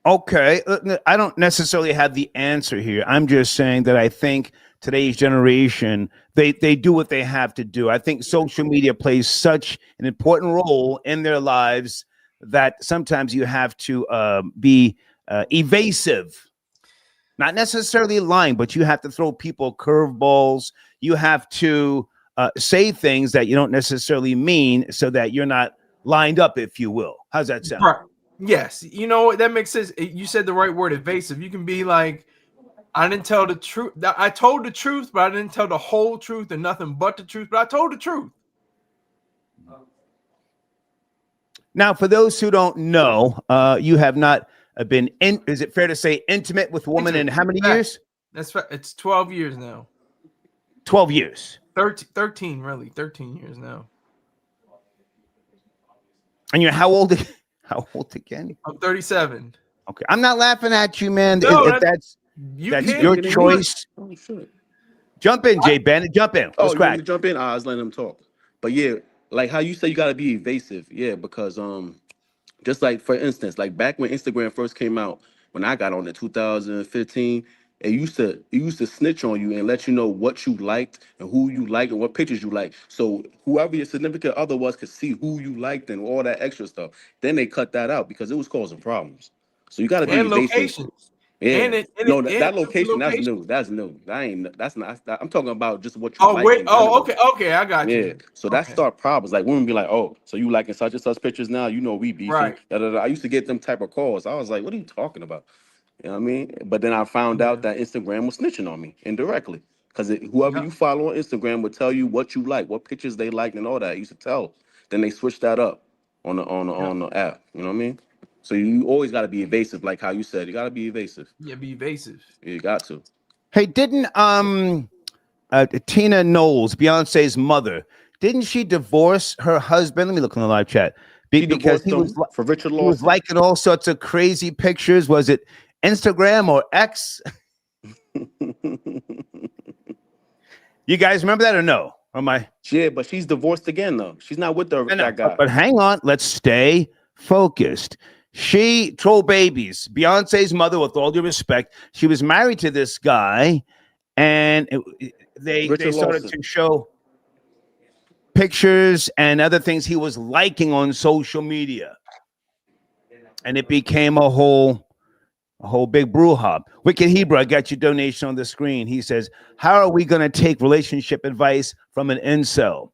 Okay, I don't necessarily have the answer here. I'm just saying that I think today's generation they do what they have to do. I think social media plays such an important role in their lives that sometimes you have to be evasive, not necessarily lying, but you have to throw people curveballs. You have to say things that you don't necessarily mean, so that you're not lined up, if you will. How's that sound? Right. Yes, you know that makes sense. You said the right word, evasive. You can be like, I didn't tell the truth. I told the truth, but I didn't tell the whole truth and nothing but the truth. But I told the truth. Now, for those who don't know, you have not been in. Is it fair to say intimate with a woman in how many years? It's 12 years now. 12 years. 13 really. 13 years now. And you're how old? How old again? I'm 37. Okay, I'm not laughing at you, man. No, if that's your choice. Oh, shit. Jump in, Jay Bennett. Jump in. Oh, What's you want me crack? to jump in? I was letting them talk. But yeah, like how you say you gotta be evasive. Yeah, because just like for instance, like back when Instagram first came out, when I got on in 2015, it used to snitch on you and let you know what you liked and who you liked and what pictures you liked. So whoever your significant other was could see who you liked and all that extra stuff. Then they cut that out because it was causing problems. So you got to be And evasive. location. Yeah. And it No, and that location, that's location. new. That's new. That ain't. That's not. I'm talking about just what you Oh like wait. in Oh, general. okay. I got Yeah, you. so that Okay. start problems. Like women be like, "Oh, so you liking such and such pictures now? You know we beefing." Right. Da, da, da. I used to get them type of calls. I was like, "What are you talking about?" You know what I mean? But then I found Yeah. out that Instagram was snitching on me indirectly because whoever Yeah. you follow on Instagram would tell you what you like, what pictures they like, and all that. I used to tell. Then they switched that up Yeah. on the app. You know what I mean? So you always got to be evasive, like how you said. You got to be evasive. Yeah. Be evasive. You got to. Hey, didn't Tina Knowles, Beyonce's mother, didn't she divorce her husband? Let me look in the live chat. She Because divorced him for Richard he was Lawson. liking all sorts of crazy pictures. Was it Instagram or X? You guys remember that or no? Or am I? Yeah, but she's divorced again though. She's not with No, that guy. but hang on. Let's stay focused. She troll babies. Beyonce's mother, with all due respect, she was married to this guy, and they Richard started Lawson. to show pictures and other things he was liking on social media, and it became a whole big brouhaha. Wicked Hebrew, I got your donation on the screen. He says, "How are we going to take relationship advice from an incel?"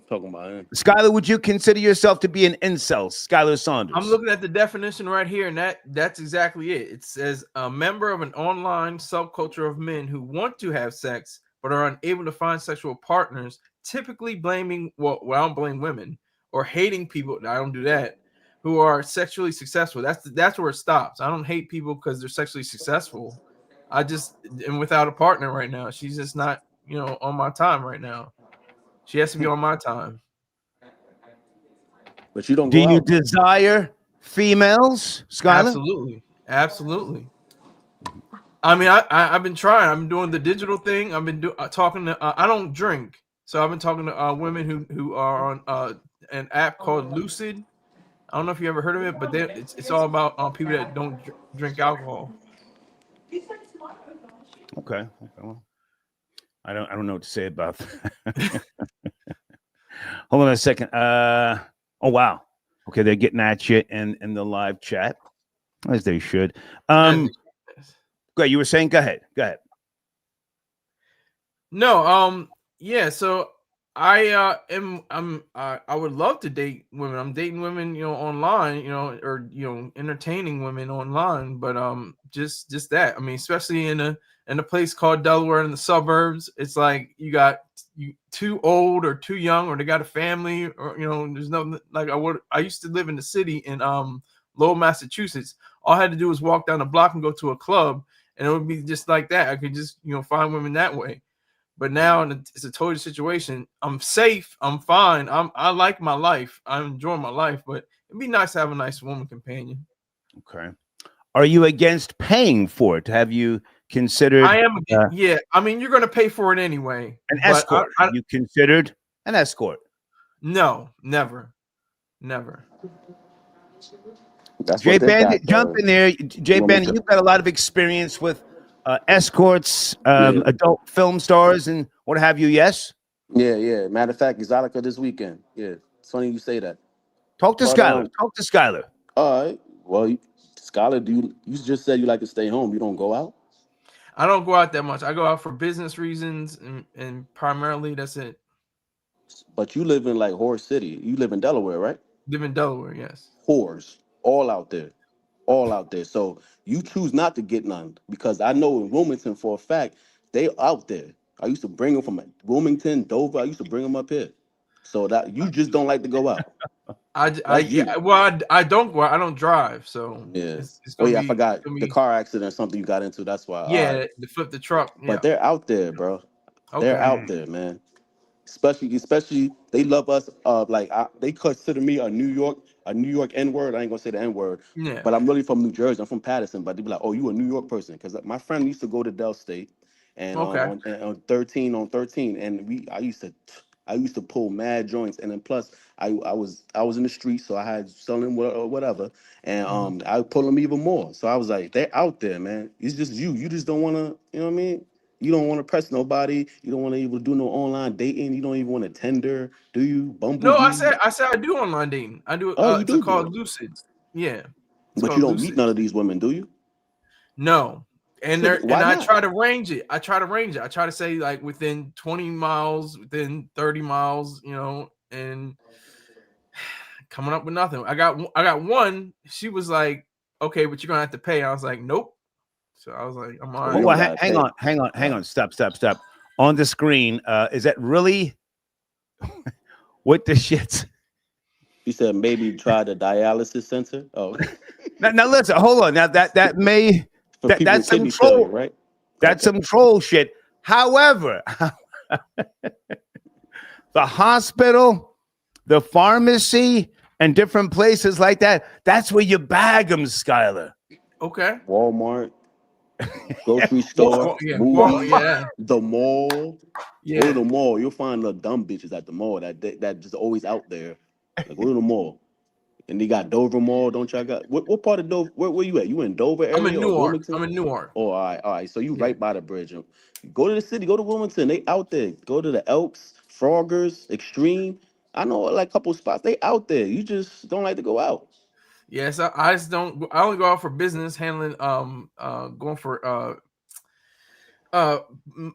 Talking about him. Skylar, would you consider yourself to be an incel? Skylar Saunders. I'm looking at the definition right here, and that's exactly it. It says a member of an online subculture of men who want to have sex but are unable to find sexual partners, typically blaming, well, I don't blame women, or hating people. I don't do that. Who are sexually successful. That's where it stops. I don't hate people because they're sexually successful. I just am without a partner right now. She's just not, on my time right now. She has to be on my time. But you don't Do go you out. desire females, Skylar? Absolutely. I mean, I've been trying. I've been doing the digital thing. I've been talking to. I don't drink, so I've been talking to women who are on an app called Lucid. I don't know if you ever heard of it, but it's all about people that don't drink alcohol. Okay. Well, I don't know what to say about that. Hold on a second. Oh wow. Okay, they're getting at you in the live chat, as they should. Go ahead. You were saying, go ahead. No, yeah. So I would love to date women. I'm dating women, online, or entertaining women online. But just that. I mean, especially in a place called Delaware in the suburbs, it's like you got too old or too young, or they got a family, or there's no like I used to live in the city in Lowell, Massachusetts. All I had to do was walk down the block and go to a club, and it would be just like that. I could just find women that way. But now it's a total situation. I'm safe. I'm fine. I like my life. I enjoy my life. But it'd be nice to have a nice woman companion. Okay. Are you against paying for it? Have you considered? I am. Yeah. I mean, you're going to pay for it anyway. An escort. Have you considered an escort? No, never. That's Jay what they got. Bandit, jump in there. Jay Bandit, you've got a lot of experience with escorts, Yeah. adult film stars, and what have you. Yes. Yeah. Matter of fact, Exotica this weekend. Yeah. It's funny you say that. Talk to But Skylar. Talk to Skylar. all right. Well, Skylar, you just said you like to stay home. You don't go out? I don't go out that much. I go out for business reasons, and primarily that's it. But you live in like Horse City. You live in Delaware, right? Live in Delaware, yes. Whores. All out there. All out there. So you choose not to get none because I know in Wilmington for a fact, they out there. I used to bring them from Wilmington, Dover. I used to bring them up here. So that you just don't like to go out. I don't go out. I don't drive, so Yeah. it's Oh gonna yeah, I be, forgot it's gonna the be, car accident, something you got into. That's why. All yeah, right. to flip the truck. Yeah. But they're out there, bro. They're Okay. out there, man. Especially they love us. They consider me a New York N word. I ain't gonna say the N word, Yeah. but I'm really from New Jersey. I'm from Patterson, but they be like, "Oh, you a New York person?" Because my friend used to go to Dell State, and Okay. on 13, and I used to pull mad joints, and then plus I was in the street, so I had selling whatever, and I would pull them even more. So I was like, they're out there, man. It's just you just don't want to, you know what I mean? You don't want to press nobody. You don't want to even do no online dating. You don't even want to Tender. Do you? Bumble? No, Do I you? said I do online dating. I do. Oh, you It's do called it. Lucid. Yeah, it's But you called don't meet Lucid. none of these women, do you? No, and So why I not? try to range it. I try to say like within 20 miles, within 30 miles, and coming up with nothing. I got one. She was like, "Okay, but you're gonna have to pay." I was like, "Nope." So I was like, "I'm all Well, you right." don't Well, gotta pay. hang on. Stop. On the screen, is that really what the shit? He said maybe try the dialysis center. Oh, Now listen, hold on. Now that may for people with that's some kidney failure, troll. right? That's Okay. some troll shit. However, the hospital, the pharmacy, and different places like that's where you bag them, Skylar. Okay. Walmart, grocery store, Yeah. movies, Yeah. the mall. Go to Yeah. the mall. You'll find the dumb bitches at the mall that just always out there. Like, go to the mall. And they got Dover Mall. Don't y'all got what part of Dover? Where you at? You in Dover I'm area in or Newark. Wilmington? I'm in Newark. Oh, all right. So you Yeah. right by the bridge. Go to the city. Go to Wilmington. They out there. Go to the Elks, Froggers, Extreme. I know like a couple spots. They out there. You just don't like to go out. Yes, I just don't. I only go out for business, handling, going for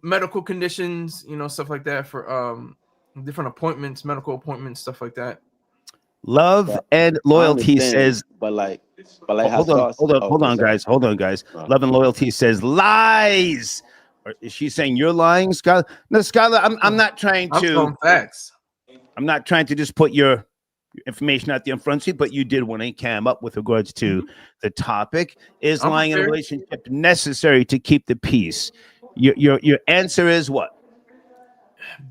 medical conditions, stuff like that, for different appointments, medical appointments, stuff like that. Love But and I loyalty understand. says. But like how Hold on, Sauce. Oh, hold I'm on, sorry. guys. Hold on, guys. No. Love and loyalty says lies. Or is she saying you're lying, Skylar? No, Skylar. I'm not trying I'm to. throwing facts. I'm not trying to just put your information out there in front of you, but you did want to cam up with regards to the topic. Is I'm lying in a prepared. relationship necessary to keep the peace? Your answer is what?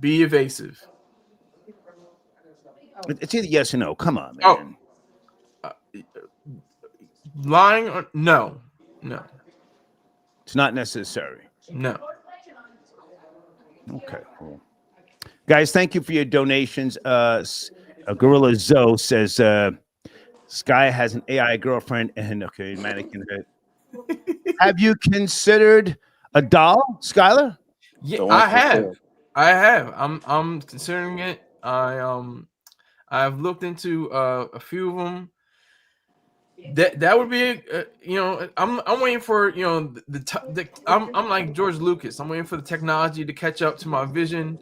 Be evasive. It's either yes or no. Come on, man. Lying or no. It's not necessary. No. Okay. Cool. Guys, thank you for your donations. Gorilla Zoe says Sky has an AI girlfriend and mannequin head. Have you considered a doll, Skylar? Yeah, The one I for have. sale. I have. I'm considering it. I've looked into a few of them. That would be I'm waiting for I'm like George Lucas. I'm waiting for the technology to catch up to my vision.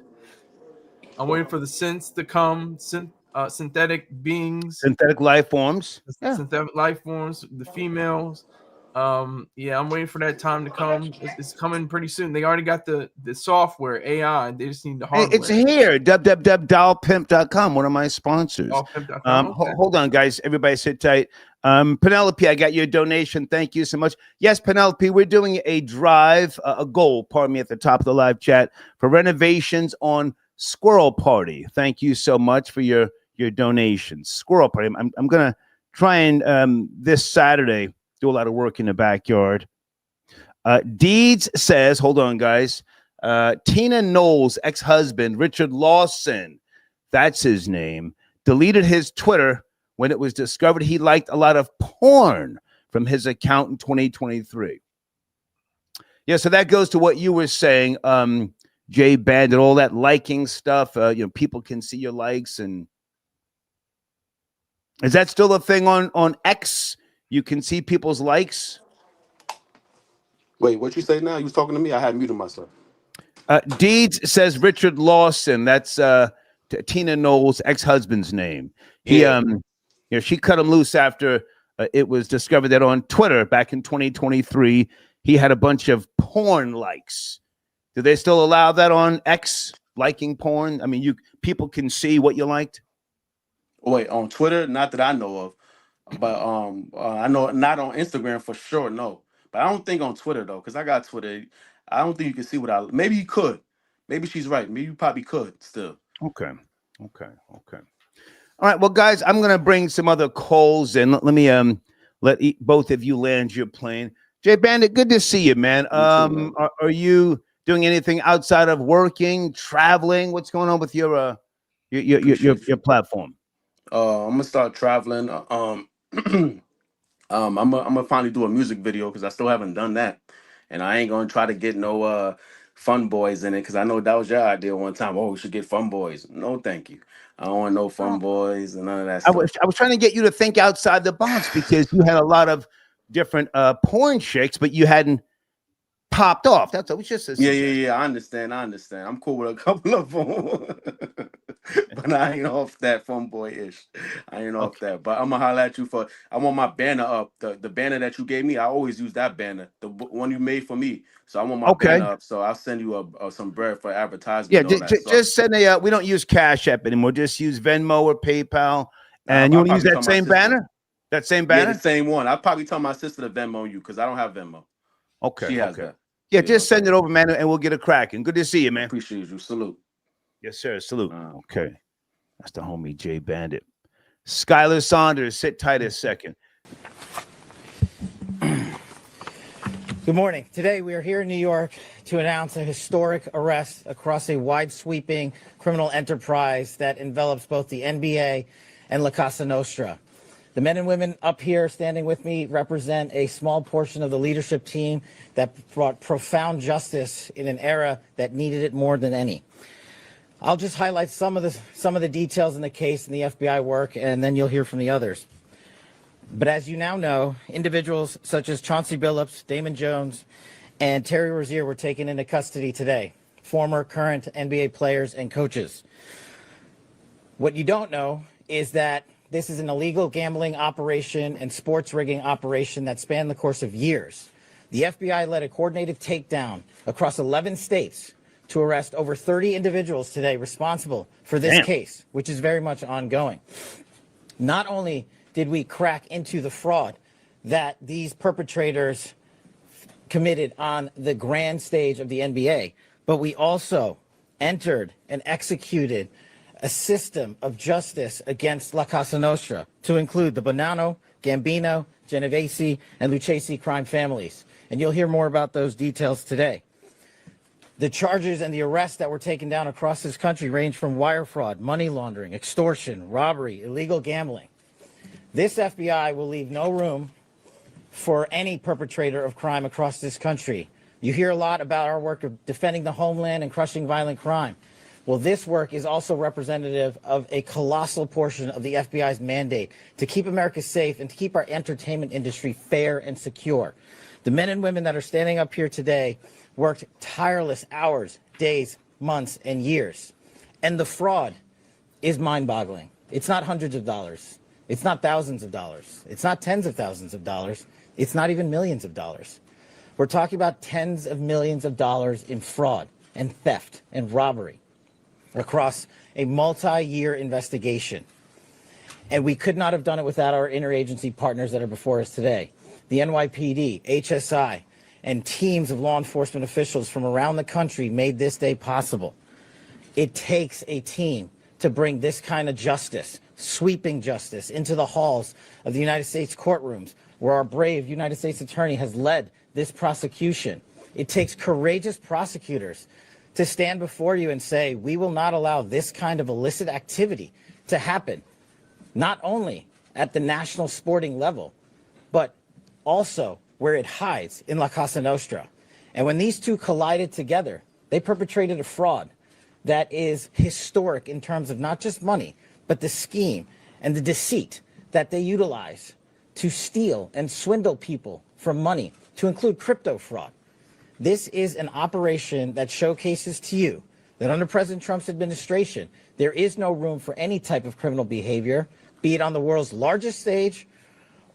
I'm waiting for the synths to come, synthetic beings, Synthetic life forms. Yeah. synthetic life forms, the females. I'm waiting for that time to come. It's coming pretty soon. They already got the software AI. They just need the hardware. It's here. www.dollpimp.com. One of my sponsors. Dollpimp.com. Okay. Hold on, guys. Everybody sit tight. Penelope, I got your donation. Thank you so much. Yes, Penelope, we're doing a drive, a goal, pardon me, at the top of the live chat for renovations on Squirrel Party. Thank you so much for your donations. Squirrel Party. I'm going to try and this Saturday do a lot of work in the backyard. Deeds says, hold on, guys. Tina Knowles' ex-husband, Richard Lawson, that's his name, deleted his Twitter when it was discovered he liked a lot of porn from his account in 2023. Yeah, so that goes to what you were saying, Jay Bandit, all that liking stuff. People can see your likes, and is that still a thing on X? You can see people's likes. Wait, what you say now? You was talking to me? I had muted myself. Deeds says Richard Lawson. That's Tina Knowles' ex-husband's name. Yeah. She cut him loose after it was discovered that on Twitter back in 2023 he had a bunch of porn likes. Do they still allow that on X, liking porn? I mean, people can see what you liked. Wait, on Twitter, not that I know of, but I know not on Instagram for sure. No, but I don't think on Twitter though, because I got Twitter. I don't think you can see what I. Maybe you could. Maybe she's right. Maybe you probably could still. Okay. All right. Well, guys, I'm gonna bring some other calls in. Let me let both of you land your plane. Jay Bandit, good to see you, man. You too, man. Are you doing anything outside of working, traveling? What's going on with your platform? I'm gonna start traveling. I'm gonna finally do a music video because I still haven't done that, and I ain't gonna try to get no fun boys in it because I know that was your idea one time. Oh, we should get fun boys. No, thank you. I don't want no fun boys and none of that I stuff. was trying to get you to think outside the box because you had a lot of different porn chicks, but you hadn't popped off. That's it was just a Yeah. I understand. I'm cool with a couple of them, but I ain't off that fun boy ish. I ain't off that. But I'm gonna holler at you for. I want my banner up. The banner that you gave me. I always use that banner. The one you made for me. So I want my banner up. So I'll send you some bread for advertisement. Yeah, just send a. We don't use Cash App anymore. Just use Venmo or PayPal. And you want to use that same banner? That same banner? Yeah, the same one. I'll probably tell my sister to Venmo you because I don't have Venmo. Okay. She has that. Yeah, just send it over, man, and we'll get it cracking. Good to see you, man. Appreciate you. Salute. Yes, sir. Salute. Okay. That's the homie Jay Bandit. Skylar Saunders, sit tight a second. Good morning. Today we are here in New York to announce a historic arrest across a wide-sweeping criminal enterprise that envelops both the NBA and La Casa Nostra. The men and women up here standing with me represent a small portion of the leadership team that brought profound justice in an era that needed it more than any. I'll just highlight some of the details in the case and the FBI work, and then you'll hear from the others. But as you now know, individuals such as Chauncey Billups, Damon Jones, and Terry Rozier were taken into custody today, former, current NBA players and coaches. What you don't know is that this is an illegal gambling operation and sports rigging operation that spanned the course of years. The FBI led a coordinated takedown across 11 states to arrest over 30 individuals today responsible for this case, which is very much ongoing. Not only did we crack into the fraud that these perpetrators committed on the grand stage of the NBA, but we also entered and executed a system of justice against La Casa Nostra to include the Bonanno, Gambino, Genovese, and Lucchese crime families. And you'll hear more about those details today. The charges and the arrests that were taken down across this country range from wire fraud, money laundering, extortion, robbery, illegal gambling. This FBI will leave no room for any perpetrator of crime across this country. You hear a lot about our work of defending the homeland and crushing violent crime. Well, this work is also representative of a colossal portion of the FBI's mandate to keep America safe and to keep our entertainment industry fair and secure. The men and women that are standing up here today worked tireless hours, days, months, and years. And the fraud is mind-boggling. It's not hundreds of dollars. It's not thousands of dollars. It's not tens of thousands of dollars. It's not even millions of dollars. We're talking about tens of millions of dollars in fraud and theft and robbery across a multi-year investigation. And we could not have done it without our interagency partners that are before us today. The NYPD, HSI, and teams of law enforcement officials from around the country made this day possible. It takes a team to bring this kind of justice, sweeping justice, into the halls of the United States courtrooms, where our brave United States attorney has led this prosecution. It takes courageous prosecutors to stand before you and say, we will not allow this kind of illicit activity to happen, not only at the national sporting level, but also where it hides in La Casa Nostra. And when these two collided together, they perpetrated a fraud that is historic in terms of not just money, but the scheme and the deceit that they utilize to steal and swindle people for money, to include crypto fraud. This is an operation that showcases to you that under President Trump's administration, there is no room for any type of criminal behavior, be it on the world's largest stage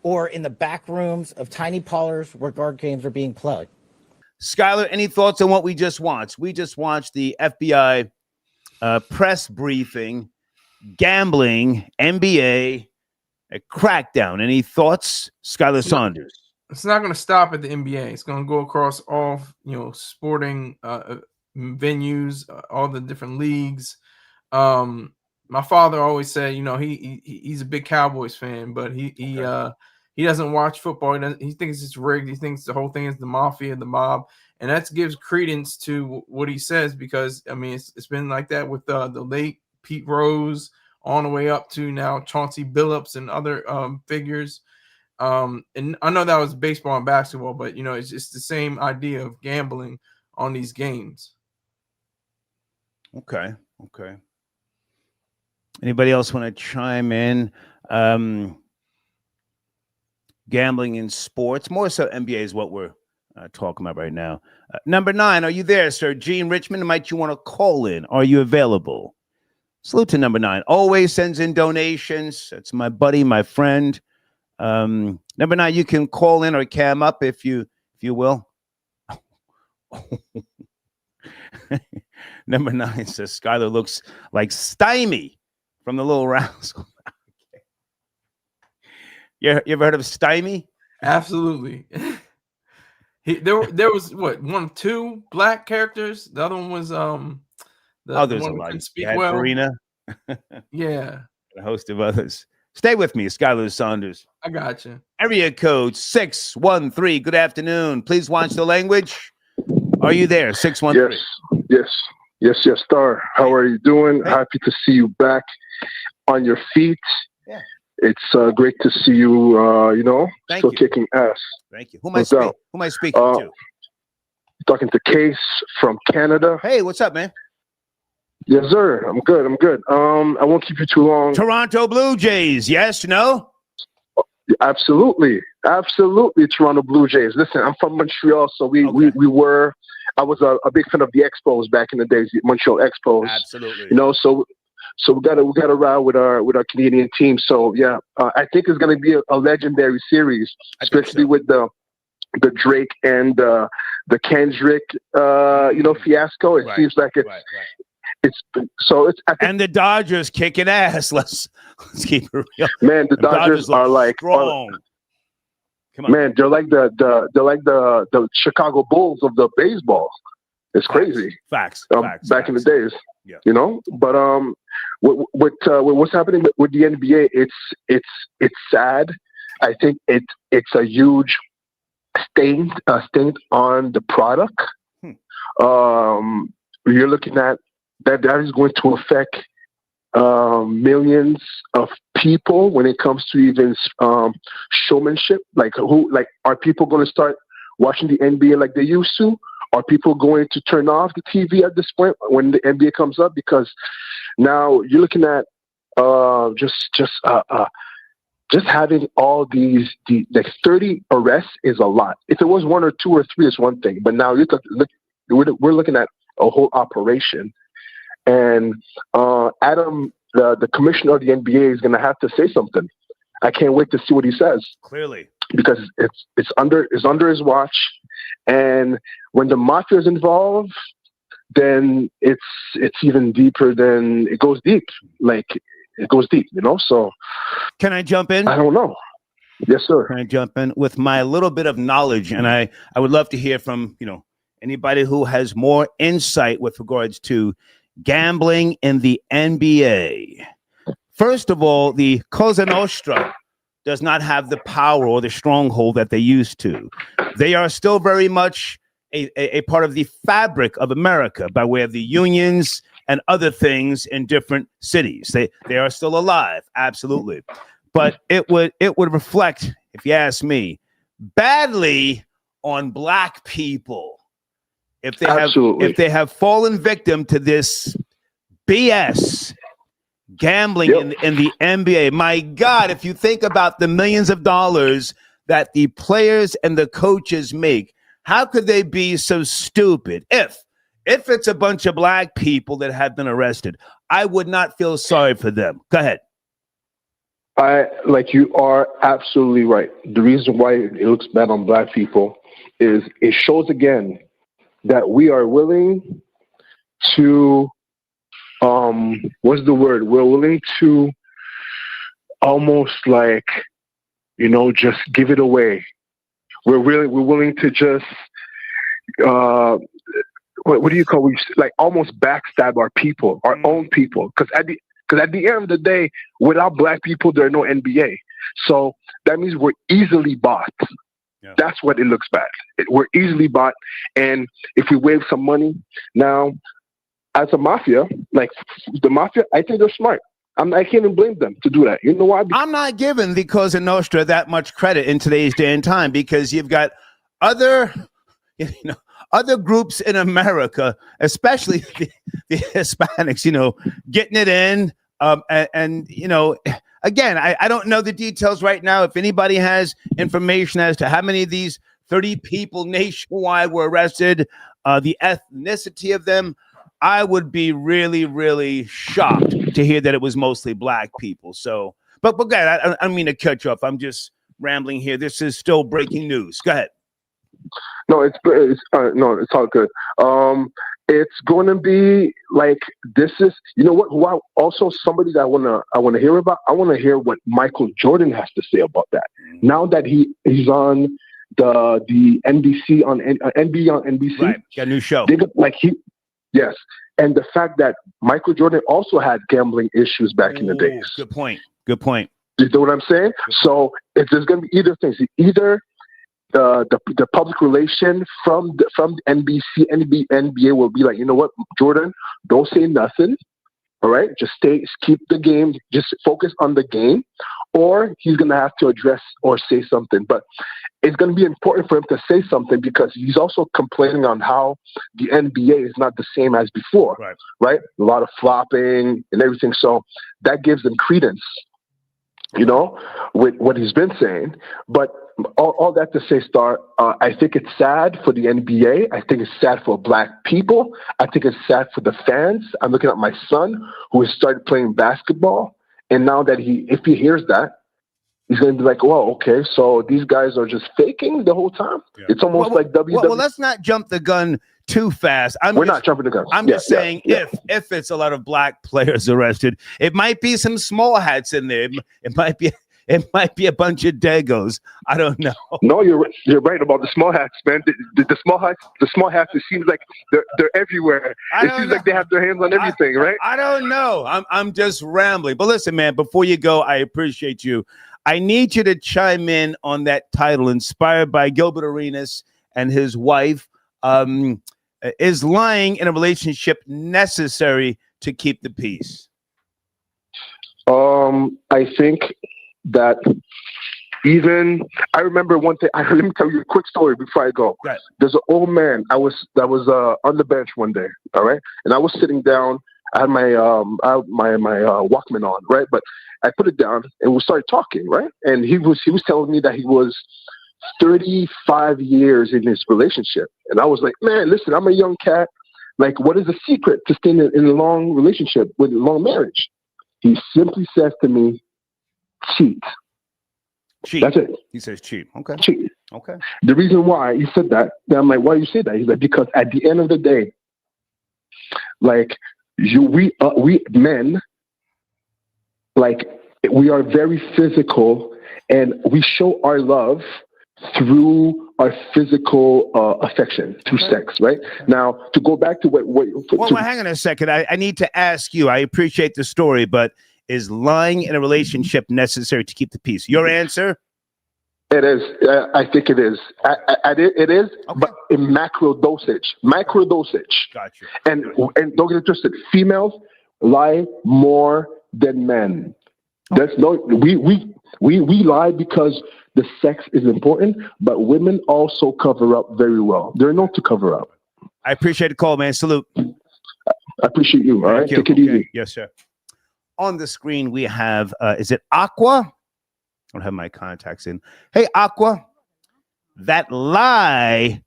or in the back rooms of tiny parlors where card games are being played. Skylar, any thoughts on what we just watched? We just watched the FBI press briefing, gambling, NBA, a crackdown. Any thoughts, Skylar Saunders? It's not going to stop at the NBA. It's going to go across all, sporting venues, all the different leagues. My father always said, he's a big Cowboys fan, but he doesn't watch football. He thinks it's rigged. He thinks the whole thing is the mafia, the mob, and that gives credence to what he says because it's been like that with the late Pete Rose on the way up to now Chauncey Billups and other figures. And I know that was baseball and basketball, but it's just the same idea of gambling on these games. Okay. Anybody else want to chime in? Gambling in sports, more so NBA is what we're talking about right now. Number 9, are you there, sir? Gene Richmond, might you want to call in? Are you available? Salute to number 9. Always sends in donations. That's my buddy, my friend. Number 9, you can call in or cam up if you will. Number 9 says Skylar looks like Stymie from the Little Rascals. You ever heard of Stymie? Absolutely. There was what 1, 2 black characters. The other one was the others one a who lot. couldn't speak well. Farina. Yeah. A host of others. Stay with me, Skylar Saunders. I got you. Area code 613. Good afternoon. Please watch the language. Are you there? 613. Yes, Star. How are you doing? Hey. Happy to see you back on your feet. Yeah. It's great to see you, Thank you. kicking ass. Thank you. Who am I speaking to? Talking to Case from Canada. Hey, what's up, man? Yes, sir. I'm good. I won't keep you too long. Toronto Blue Jays. Yes, no? Absolutely, Toronto Blue Jays. Listen, I'm from Montreal, so I was a big fan of the Expos back in the days, the Montreal Expos. Absolutely. So we got to ride with our Canadian team. So yeah, I think it's going to be a legendary series, especially with the Drake and the Kendrick fiasco. It seems like and the Dodgers kicking ass. Let's keep it real. Man, the Dodgers are like strong. Come on. Man, they're like the Chicago Bulls of the baseball. It's crazy. Facts. Back in the days, yeah. But what's happening with the NBA? It's sad. I think it's a huge stain on the product. You're looking at that is going to affect millions of people when it comes to even showmanship. Like are people going to start watching the NBA like they used to? Are people going to turn off the TV at this point when the NBA comes up? Because now you're looking at just having all these 30 arrests is a lot. If it was 1 or 2 or 3, it's one thing. But now we're looking at a whole operation. And Adam, the commissioner of the NBA, is going to have to say something. I can't wait to see what he says. Clearly, because it's under his watch, and when the mafia is involved, then it's even deeper. Than it goes deep. Like it goes deep, So can I jump in? I don't know. Yes, sir. Can I jump in with my little bit of knowledge? And I would love to hear from anybody who has more insight with regards to gambling in the NBA. First of all, the Cosa Nostra does not have the power or the stronghold that they used to. They are still very much a part of the fabric of America by way of the unions and other things in different cities. They are still alive, absolutely. but it would reflect, if you ask me, badly on black people if they have fallen victim to this BS gambling in the NBA. My God, if you think about the millions of dollars that the players and the coaches make, how could they be so stupid? If it's a bunch of black people that have been arrested, I would not feel sorry for them. Go ahead. You are absolutely right. The reason why it looks bad on black people is it shows again that we are willing to, what's the word? We're willing to almost just give it away. We're willing to just, what do you call it? Almost backstab our people, our own people. Because at the end of the day, without black people, there are no NBA. So that means we're easily bought. Yeah. That's what it looks bad. We're easily bought. And if we wave some money now, as a mafia, the mafia, I think they're smart. I can't even blame them to do that. You know why? I'm not giving the Cosa Nostra that much credit in today's day and time, because you've got other groups in America, especially the Hispanics, getting it in. Again, I don't know the details right now. If anybody has information as to how many of these 30 people nationwide were arrested, the ethnicity of them, I would be really, really shocked to hear that it was mostly black people. So, but go ahead. I don't mean to cut you off. I'm just rambling here. This is still breaking news. Go ahead. No, it's all good. It's going to be this is, you know what? Also somebody that I want to hear about. I want to hear what Michael Jordan has to say about that. Now that he's on the NBC on NBA on NBC, right? Got a new show. Yes, and the fact that Michael Jordan also had gambling issues back in the days. Good point. Good point. You know what I'm saying? So there's going to be either things. Either the public relation from the NBC, NBA will be like, you know what, Jordan, don't say nothing. All right, just keep the game, just focus on the game, or he's going to have to address or say something. But it's going to be important for him to say something because he's also complaining on how the NBA is not the same as before, right? A lot of flopping and everything. So that gives him credence, with what he's been saying. But all that to say, Star, I think it's sad for the NBA. I think it's sad for black people. I think it's sad for the fans. I'm looking at my son who has started playing basketball. And now that if he hears that, he's going to be like, well, okay, so these guys are just faking the whole time. Yeah. It's almost like WWE. Well, let's not jump the gun too fast. We're not jumping the gun. I'm just saying if it's a lot of black players arrested, it might be some small hats in there. It might be a bunch of Dagos. I don't know. No, you're right about the small hats, man. The small hats. It seems like they're everywhere. It seems like they have their hands on everything, right? I don't know. I'm just rambling. But listen, man. Before you go, I appreciate you. I need you to chime in on that title, inspired by Gilbert Arenas and his wife. Is lying in a relationship necessary to keep the peace? I think that I remember one thing. Let me tell you a quick story before I go. Right. There's an old man. that was on the bench one day. All right, and I was sitting down. I had my Walkman on, right? But I put it down and we started talking, right? And he was telling me that he was 35 years in his relationship, and I was like, man, listen, I'm a young cat. What is the secret to staying in a long relationship with a long marriage? He simply says to me, cheat. That's it. He says cheat. Okay. Cheat. Okay. The reason why he said that, I'm like, why do you say that? He's like, because at the end of the day, we men, we are very physical, and we show our love through our physical affection, through sex, right? Now, to go back to well, hang on a second. I need to ask you. I appreciate the story, but is lying in a relationship necessary to keep the peace? Your answer? It is. I think it is. It is, okay. But in macro dosage. Gotcha. And don't get interested. Females lie more than men. Okay. We lie because the sex is important, but women also cover up very well. They're known to cover up. I appreciate the call, man. Salute. I appreciate you. All right, you. take it easy. Yes, sir. On the screen, we have, is it Aqua? I don't have my contacts in. Hey, Aqua, that lie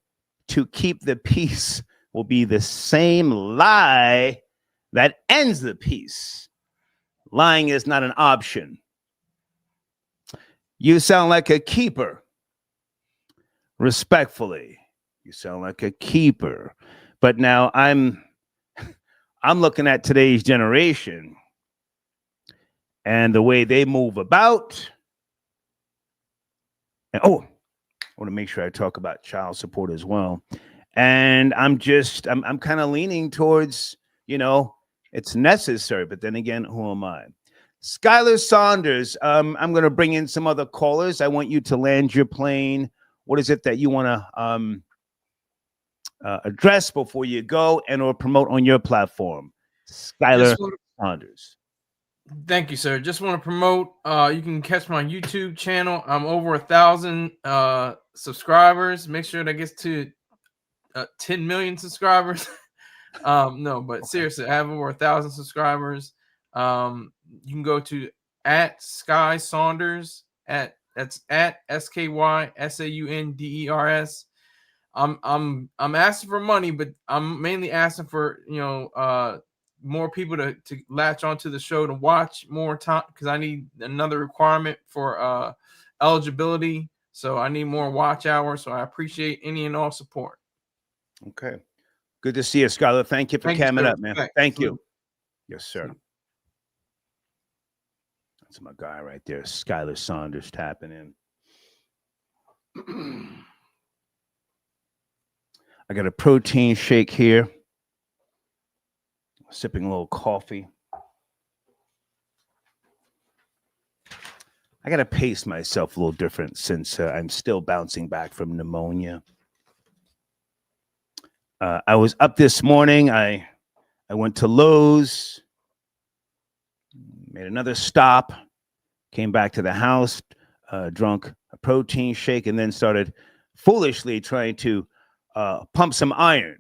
to keep the peace will be the same lie that ends the peace. Lying is not an option. You sound like a keeper. Respectfully, you sound like a keeper. But now I'm looking at today's generation and the way they move about. And, I want to make sure I talk about child support as well. And I'm kind of leaning towards, it's necessary. But then again, who am I? Skylar Saunders, I'm going to bring in some other callers. I want you to land your plane. What is it that you want to address before you go and or promote on your platform? Skylar Saunders. Thank you, sir. Just want to promote. You can catch my YouTube channel. I'm over 1,000 subscribers. Make sure that gets to 10 million subscribers. No, but seriously, I have over 1,000 subscribers. You can go to at Sky Saunders that's at SkySaunders. I'm asking for money, but I'm mainly asking for more people to latch onto the show to watch more time, because I need another requirement for eligibility. So I need more watch hours. So I appreciate any and all support. Okay. Good to see you, Skylar. Thank you for coming up, man. Thank you. Yes, sir. That's my guy right there, Skylar Saunders, tapping in. I got a protein shake here. Sipping a little coffee. I got to pace myself a little different since I'm still bouncing back from pneumonia. I was up this morning. I went to Lowe's, made another stop, came back to the house, drunk a protein shake, and then started foolishly trying to pump some iron.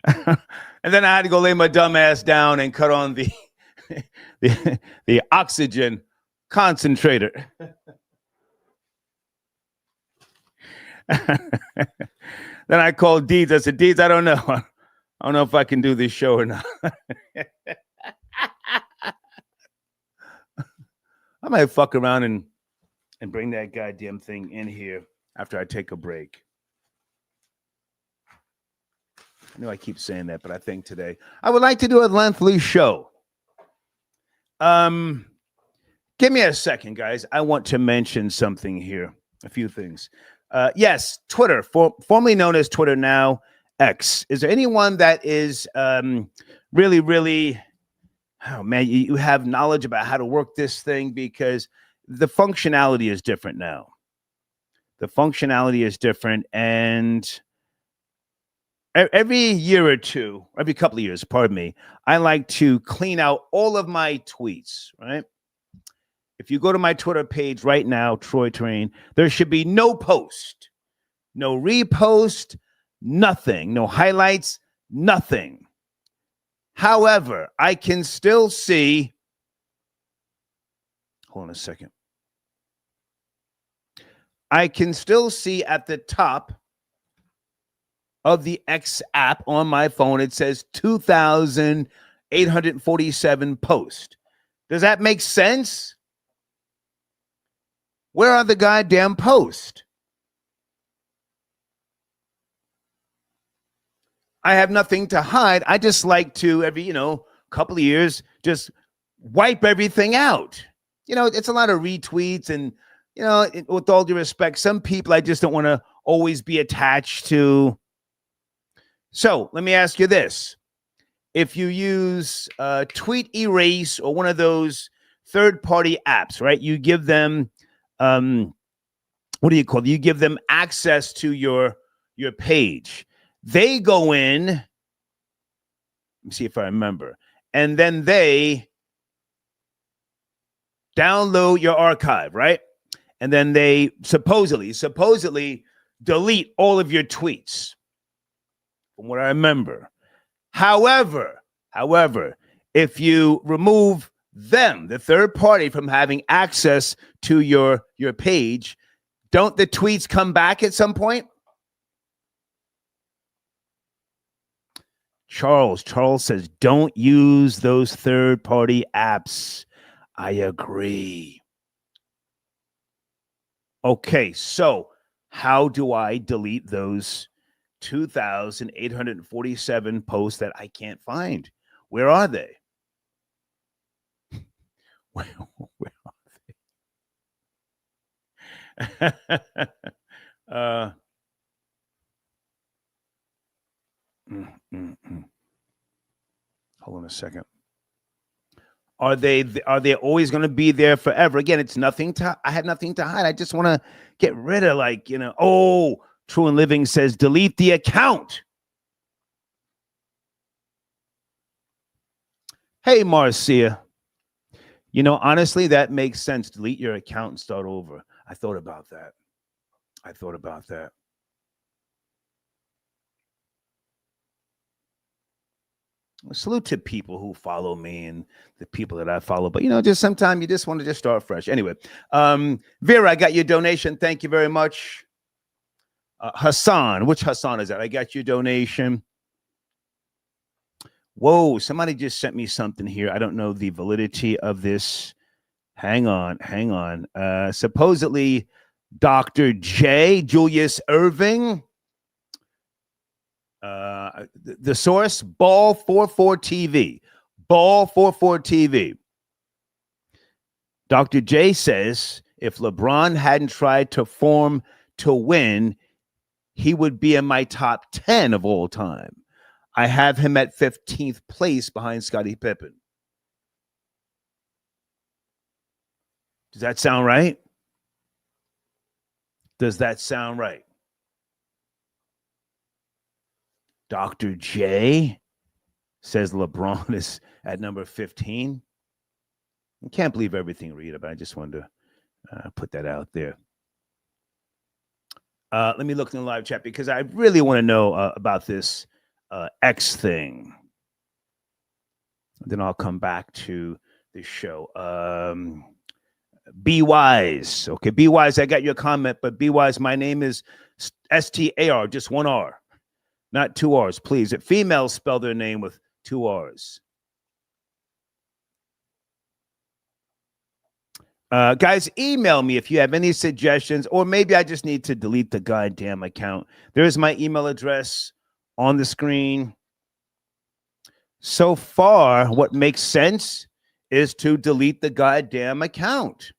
And then I had to go lay my dumb ass down and cut on the oxygen concentrator. Then I called Deeds. I said, Deeds, I don't know. I don't know if I can do this show or not. I might fuck around and bring that goddamn thing in here after I take a break. I know I keep saying that, but I think today I would like to do a lengthy show. Give me a second, guys. I want to mention something here. A few things. Yes, Twitter, formerly known as Twitter, now X. Is there anyone that is really, really, oh man, you have knowledge about how to work this thing? Because the functionality is different now. The functionality is different, and every year or two, every couple of years, pardon me, I like to clean out all of my tweets, right? If you go to my Twitter page right now, Troy Terrain, there should be no post, no repost, nothing, no highlights, nothing. However, I can still see, hold on a second. I can still see at the top of the X app on my phone, it says 2,847 posts. Does that make sense? Where are the goddamn posts? I have nothing to hide. I just like to, every, couple of years, just wipe everything out. It's a lot of retweets and, with all due respect, some people I just don't want to always be attached to. So let me ask you this. If you use Tweet Erase or one of those third-party apps, right? You give them, what do you call it? You give them access to your page. They go in, let me see if I remember, and then they download your archive, right? And then they supposedly delete all of your tweets, from what I remember. However, if you remove them, the third party, from having access to your page, don't the tweets come back at some point? Charles says, don't use those third-party apps. I agree. Okay, so how do I delete those 2,847 posts that I can't find? Where are they? Where are they? Hold on a second. Are they always going to be there forever? Again, it's nothing to. I had nothing to hide. I just want to get rid of, like, Oh, True and Living says delete the account. Hey, Marcia. Honestly, that makes sense. Delete your account and start over. I thought about that. Salute to people who follow me and the people that I follow. But, just sometimes you just want to just start fresh. Anyway, Vera, I got your donation. Thank you very much. Hassan, which Hassan is that? I got your donation. Whoa, somebody just sent me something here. I don't know the validity of this. Hang on. Supposedly, Dr. J, Julius Irving. The source, Ball 44 TV. Ball 44 TV. Dr. J says if LeBron hadn't tried to form to win, he would be in my top 10 of all time. I have him at 15th place behind Scottie Pippen. Does that sound right? Dr. J says LeBron is at number 15. I can't believe everything you read about. I just wanted to put that out there. Let me look in the live chat because I really want to know about this X thing. Then I'll come back to the show. Be Wise. Okay, Be Wise, I got your comment, but Be Wise, my name is STAR, just one R. Not two R's, please. If females spell their name with two R's. Guys, email me if you have any suggestions, or maybe I just need to delete the goddamn account. There's my email address on the screen. So far, what makes sense is to delete the goddamn account.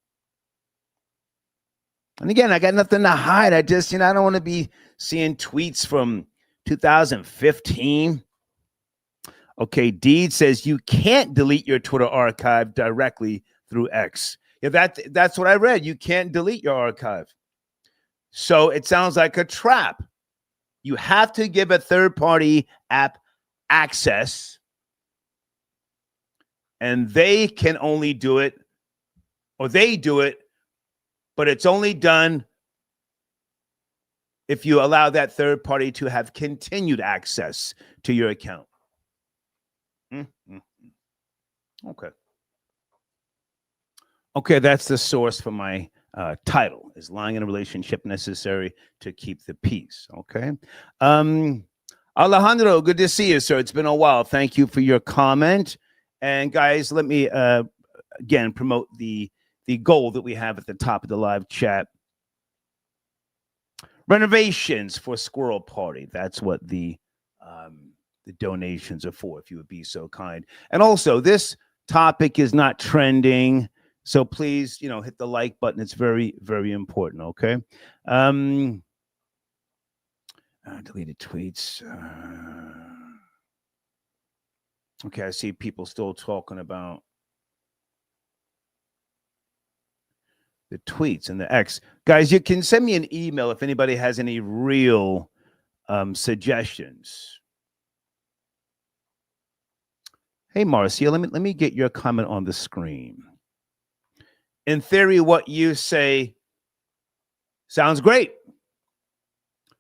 And again, I got nothing to hide. I just, I don't want to be seeing tweets from 2015. Okay, Deed says you can't delete your Twitter archive directly through X. Yeah, that's what I read. You can't delete your archive. So it sounds like a trap. You have to give a third-party app access, and they can only do it, or they do it, but it's only done if you allow that third party to have continued access to your account. Okay, that's the source for my title. Is lying in a relationship necessary to keep the peace? Okay. Alejandro, good to see you, sir. It's been a while. Thank you for your comment. And guys, let me again promote the goal that we have at the top of the live chat. Renovations for Squirrel Party. That's what the donations are for, if you would be so kind. And also, this topic is not trending, so please, hit the like button. It's very, very important, okay? Deleted tweets. Okay, I see people still talking about the tweets and the X. Guys, you can send me an email if anybody has any real suggestions. Hey, Marcia, let me get your comment on the screen. in theory, what you say sounds great.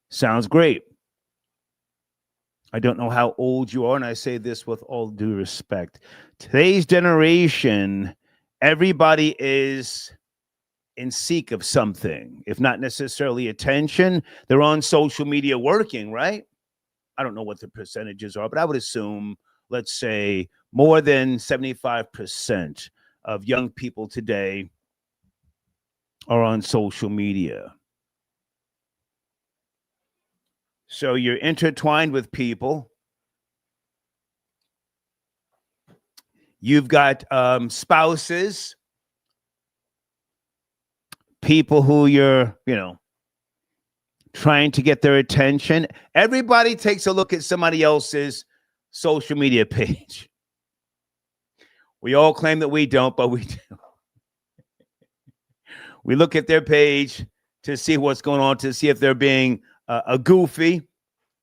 Sounds great. I don't know how old you are, and I say this with all due respect. Today's generation, everybody is in seek of something, if not necessarily attention. They're on social media working, right? I don't know what the percentages are, but I would assume, let's say, more than 75% of young people today are on social media. So you're intertwined with people. You've got spouses, people who you're, trying to get their attention. Everybody takes a look at somebody else's social media page. We all claim that we don't, but we do. We look at their page to see what's going on, to see if they're being a goofy.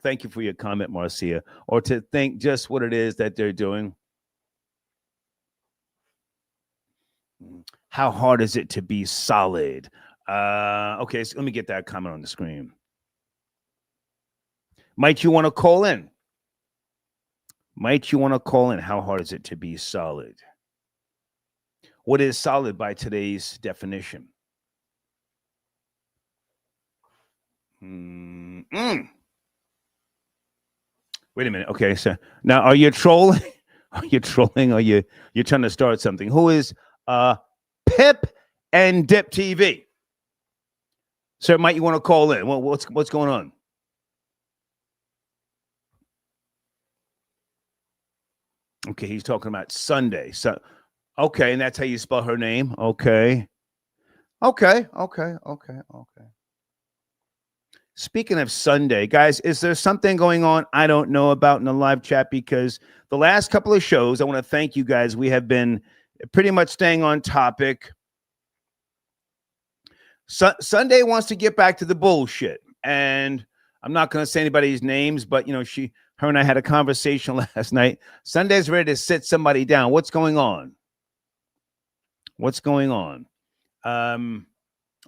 Thank you for your comment, Marcia. Or to think just what it is that they're doing. How hard is it to be solid? Okay, so let me get that comment on the screen. Might you want to call in? Might you want to call in? How hard is it to be solid? What is solid by today's definition? Wait a minute. Okay, so now are you trolling? Are you trolling? Or you're trying to start something? Who is Pip and Dip TV? Sir, might you want to call in? Well, what's going on? Okay, he's talking about Sunday. So, okay, and that's how you spell her name. Okay. Speaking of Sunday, guys, is there something going on I don't know about in the live chat? Because the last couple of shows, I want to thank you guys. We have been pretty much staying on topic. Sunday wants to get back to the bullshit. And I'm not going to say anybody's names, but, her and I had a conversation last night. Sunday's ready to sit somebody down. What's going on?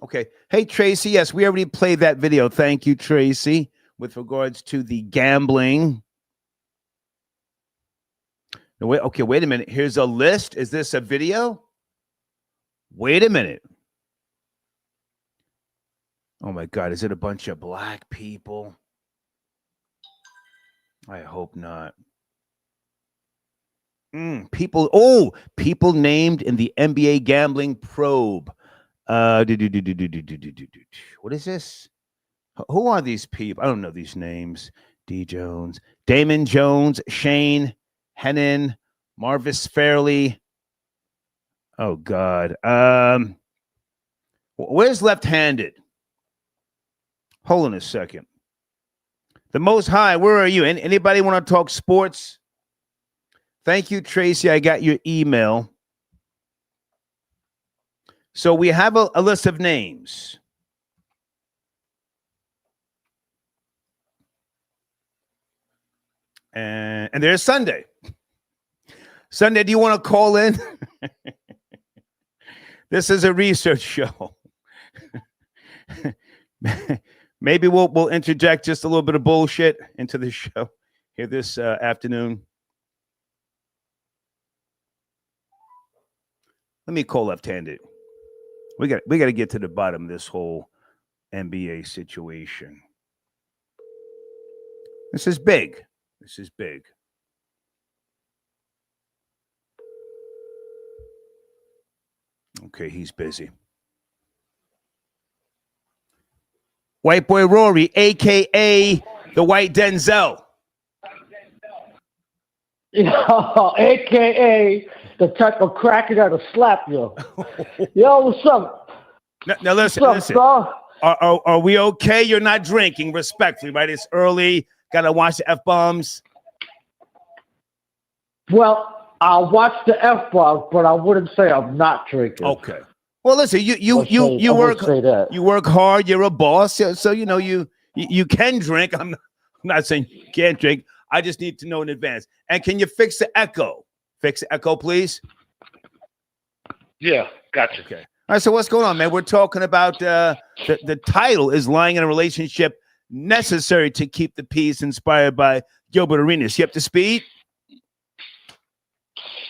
Okay. Hey, Tracy. Yes, we already played that video. Thank you, Tracy, with regards to the gambling. No, wait a minute. Here's a list. Is this a video? Wait a minute. Oh, my God. Is it a bunch of black people? I hope not. People named in the NBA gambling probe. What is this? Who are these people? I don't know these names. D. Jones, Damon Jones, Shane Hennon, Marvis Fairley. Oh, God. Where's left-handed? Hold on a second. The Most High, where are you? Anybody want to talk sports? Thank you, Tracy. I got your email. So we have a list of names. And there's Sunday. Sunday, do you want to call in? This is a research show. Maybe we'll interject just a little bit of bullshit into the show here this afternoon. Let me call left-handed. We got to get to the bottom of this whole NBA situation. This is big. Okay, he's busy. White Boy Rory, a.k.a. the White Denzel. Yo, a.k.a. the type of cracker that'll slap you. Yo, what's up? Now listen. Are we okay? You're not drinking, respectfully, right? It's early. Got to watch the F-bombs. Well, I'll watch the F-bombs, but I wouldn't say I'm not drinking. Okay. Well, listen, you work hard. You're a boss, so you can drink. I'm not saying you can't drink. I just need to know in advance. And can you fix the echo? Fix the echo, please. Yeah, gotcha. Okay. All right, so what's going on, man? We're talking about the title is Lying in a Relationship Necessary to Keep the Peace, inspired by Gilbert Arenas. You up to speed?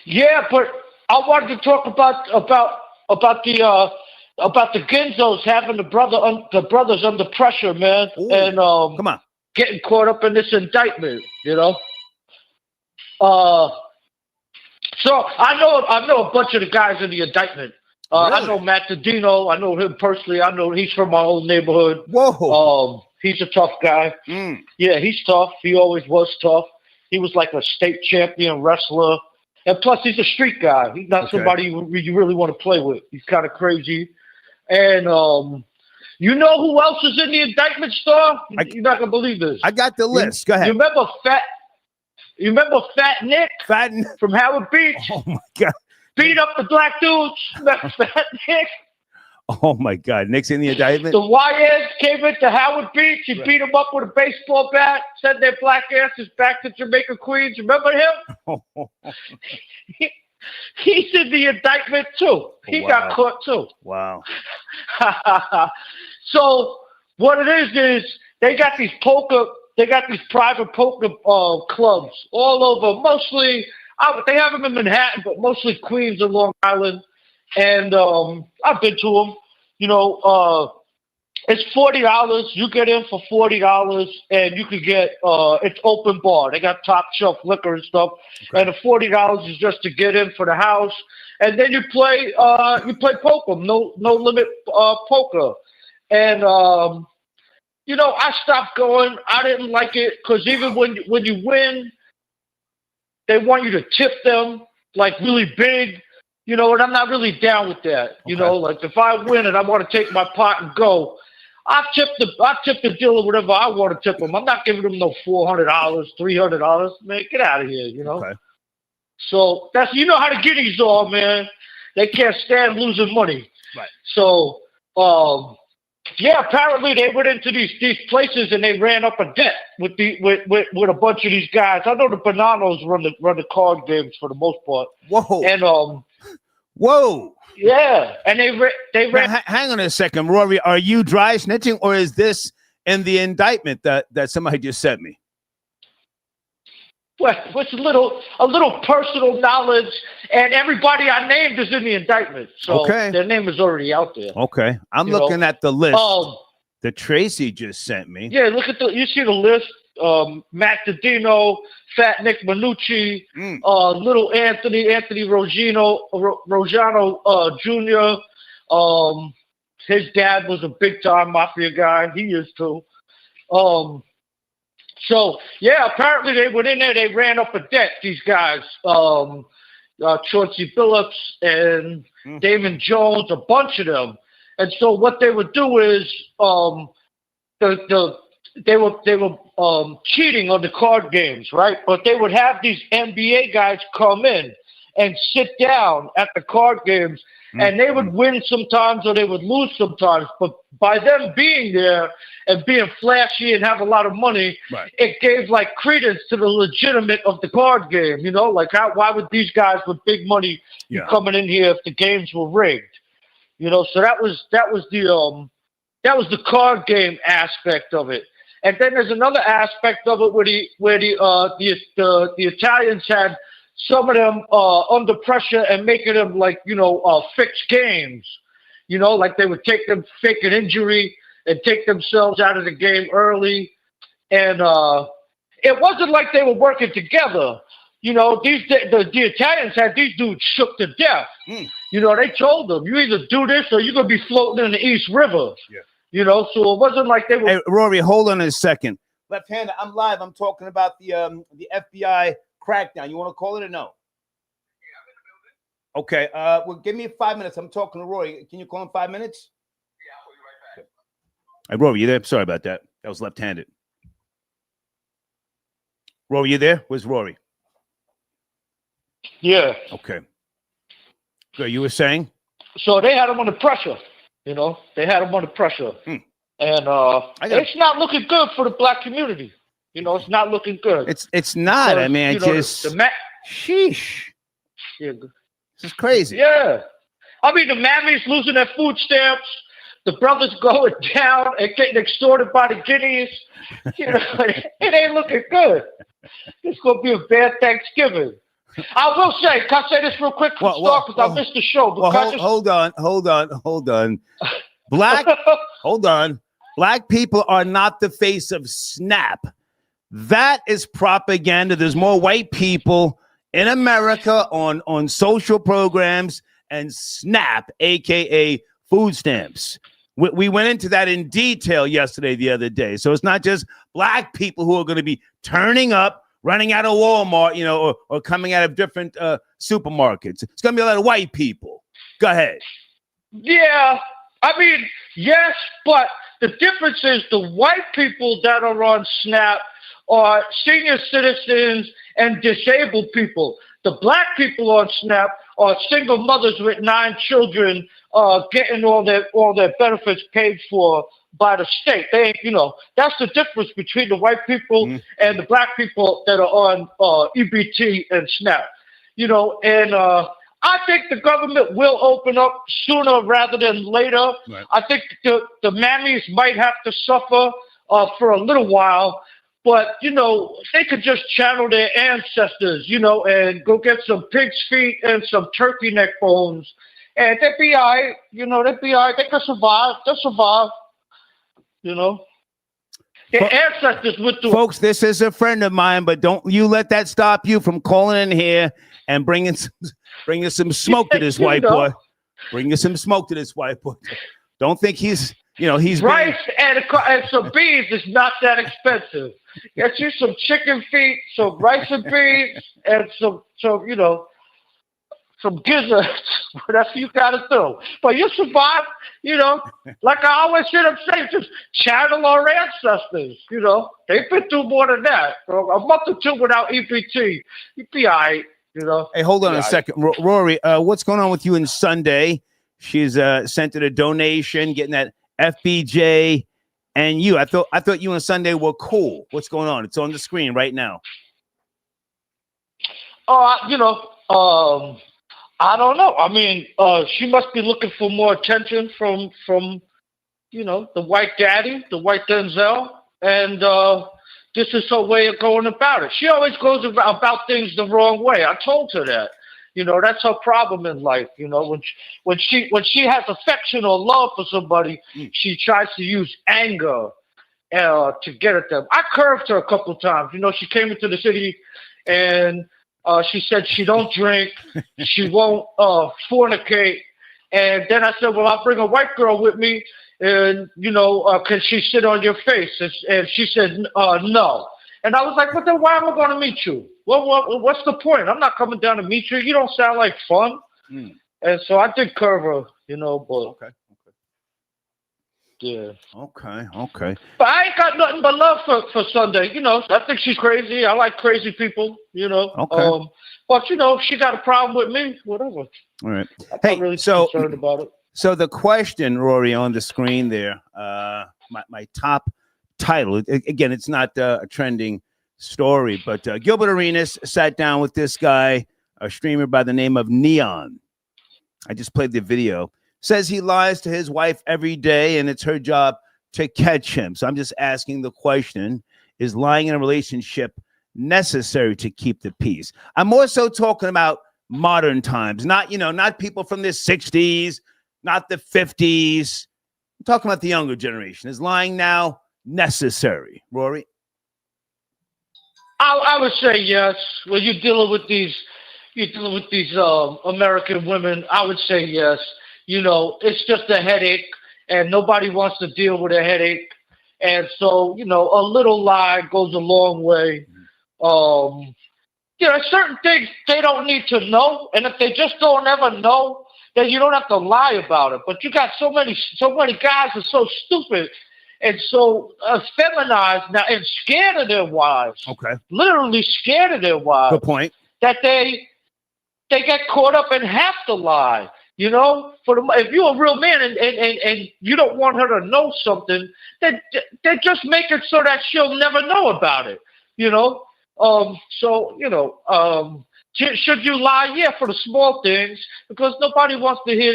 Yeah, but I wanted to talk about the Genzos having the brothers under pressure, man. Ooh, and come on, getting caught up in this indictment, So I know a bunch of the guys in the indictment. Really? I know Matt Dino. I know him personally. I know he's from my old neighborhood. Whoa. He's a tough guy. Yeah, he's tough. He always was tough. He was like a state champion wrestler. And plus, he's a street guy. He's not somebody you really want to play with. He's kind of crazy. And you know who else is in the indictment, Star? You're not going to believe this. I got the list. Go ahead. You remember Fat Nick? From Howard Beach? Oh, my God. Beat up the black dudes. Fat Nick. Oh, my God. Nick's in the indictment? The YS came into Howard Beach. He beat him up with a baseball bat, sent their black asses back to Jamaica, Queens. Remember him? He's in the indictment, too. He got caught, too. Wow. So what it is they got these private poker clubs all over, mostly, they have them in Manhattan, but mostly Queens and Long Island. And I've been to them. It's $40. You get in for $40, and you can get it's open bar. They got top shelf liquor and stuff. And the $40 is just to get in for the house, and then you play poker, no limit poker. And I stopped going. I didn't like it because even when you win, they want you to tip them like really big. And I'm not really down with that. Like if I win and I want to take my pot and go, I tip the dealer whatever I want to tip them. I'm not giving them no $400, $300. Man, get out of here. Okay. So that's how the Guineas are, man. They can't stand losing money. Right. So apparently they went into these places and they ran up a debt with a bunch of these guys. I know the Bananos run the card games for the most part. Whoa. And whoa. Yeah, and they ran. Hang on a second, Rory. Are you dry snitching, or is this in the indictment that somebody just sent me? Well, it's a little personal knowledge, and everybody I named is in the indictment, so their name is already out there. Okay, I'm looking at the list that Tracy just sent me. Yeah, you see the list. Matt Dino, Fat Nick Manucci, Little Anthony Rogano Jr. His dad was a big time mafia guy. He is too. So apparently they went in there. They ran up a debt. These guys, Chauncey Billups and Damon Jones, a bunch of them. And so what they would do is they were cheating on the card games, right? But they would have these NBA guys come in and sit down at the card games, and they would win sometimes or they would lose sometimes. But by them being there and being flashy and have a lot of money, it gave like credence to the legitimate of the card game. Like why would these guys with big money be coming in here if the games were rigged? So that was the card game aspect of it. And then there's another aspect of it where the Italians had some of them under pressure and making them like fixed games. Like they would take them fake an injury and take themselves out of the game early, and it wasn't like they were working together. The Italians had these dudes shook to death. They told them, you either do this or you're gonna be floating in the East River. So it wasn't like they were. Hey, Rory, hold on a second. Left-handed, I'm live. I'm talking about the FBI crackdown. You want to call it or no? Yeah, I'm in the building. Okay. Well, give me 5 minutes. I'm talking to Rory. Can you call in 5 minutes? Yeah, I'll call you right back. Hey, Rory, you there? Sorry about that. That was left-handed. Rory, you there? Where's Rory? Yeah. Okay. Good. You were saying? So they had him under pressure. They had him under pressure. And it's not looking good for the black community. It's not looking good. It's not. I mean, sheesh. Yeah. This is crazy. Yeah. I mean, the mammies losing their food stamps, the brothers going down and getting extorted by the guineas. You know, it ain't looking good. It's going to be a bad Thanksgiving. I will say, can I say this real quick from start because I missed the show. Hold on. Hold on. Black people are not the face of Snap. That is propaganda. There's more white people in America on social programs and Snap, aka food stamps. We went into that in detail yesterday, the other day. So it's not just black people who are going to be turning up, running out of Walmart, you know, or coming out of different supermarkets. It's going to be a lot of white people. Go ahead. Yeah, I mean, yes, but the difference is the white people that are on SNAP are senior citizens and disabled people. The black people on SNAP are single mothers with 9 children, getting all their benefits paid for by the state. They ain't, you know, that's the difference between the white people and the black people that are on EBT and SNAP. You know, and I think the government will open up sooner rather than later. Right. I think the mammies might have to suffer for a little while, but, you know, they could just channel their ancestors, you know, and go get some pig's feet and some turkey neck bones, and they'd be all right. You know, they'd be all right. They could survive. They'll survive, you know. Their ancestors would do. Folks, this is a friend of mine, but don't you let that stop you from calling in here and bringing some smoke to this white boy. Bring some smoke to this white boy. Don't think he's rice and some beans is not that expensive. Get you some chicken feet, some rice and beans, and some you know, some gizzards. That's what you gotta do. But you survive, you know. Like I always hear them say, just channel our ancestors. You know, they've been through more than that. So a month or two without EBT, you'd be all right. You know. Hey, hold on a second, Rory. What's going on with you and Sunday? She's sent it a donation, getting that FBJ and you. I thought you and Sunday were cool. What's going on? It's on the screen right now. You know, I don't know. I mean, she must be looking for more attention from you know, the white daddy, the white Denzel, and this is her way of going about it. She always goes about things the wrong way. I told her that. You know, that's her problem in life. You know, when she has affection or love for somebody, she tries to use anger to get at them. I curved her a couple of times. You know, she came into the city and she said she don't drink, she won't fornicate, and then I said, well, I'll bring a white girl with me, and you know, can she sit on your face? And she said, no. And I was like, but then why am I going to meet you? What's the point? I'm not coming down to meet you. You don't sound like fun. And so I did curve her, you know, but okay. Yeah. Okay. But I ain't got nothing but love for Sunday. You know, I think she's crazy. I like crazy people, you know. Okay. But, you know, if she got a problem with me, whatever. All right. I'm not really concerned about it. So the question, Rory, on the screen there, my top title, again, it's not a trending story, but Gilbert Arenas sat down with this guy, a streamer by the name of Neon. I just played the video. Says he lies to his wife every day and it's her job to catch him. So I'm just asking the question, is lying in a relationship necessary to keep the peace? I'm more so talking about modern times, not people from the 60s, not the 50s. I'm talking about the younger generation. Is lying now necessary, Rory? I would say yes. When you're dealing with these American women, I would say yes. You know, it's just a headache, and nobody wants to deal with a headache. And so, you know, a little lie goes a long way. You know, certain things they don't need to know, and if they just don't ever know, then you don't have to lie about it. But you got so many guys are so stupid and so feminized now and scared of their wives. Okay. Literally scared of their wives. Good point. That they get caught up and have to lie. You know, if you're a real man and you don't want her to know something, then just make it so that she'll never know about it. You know, so you know, Should you lie? Yeah, for the small things, because nobody wants to hear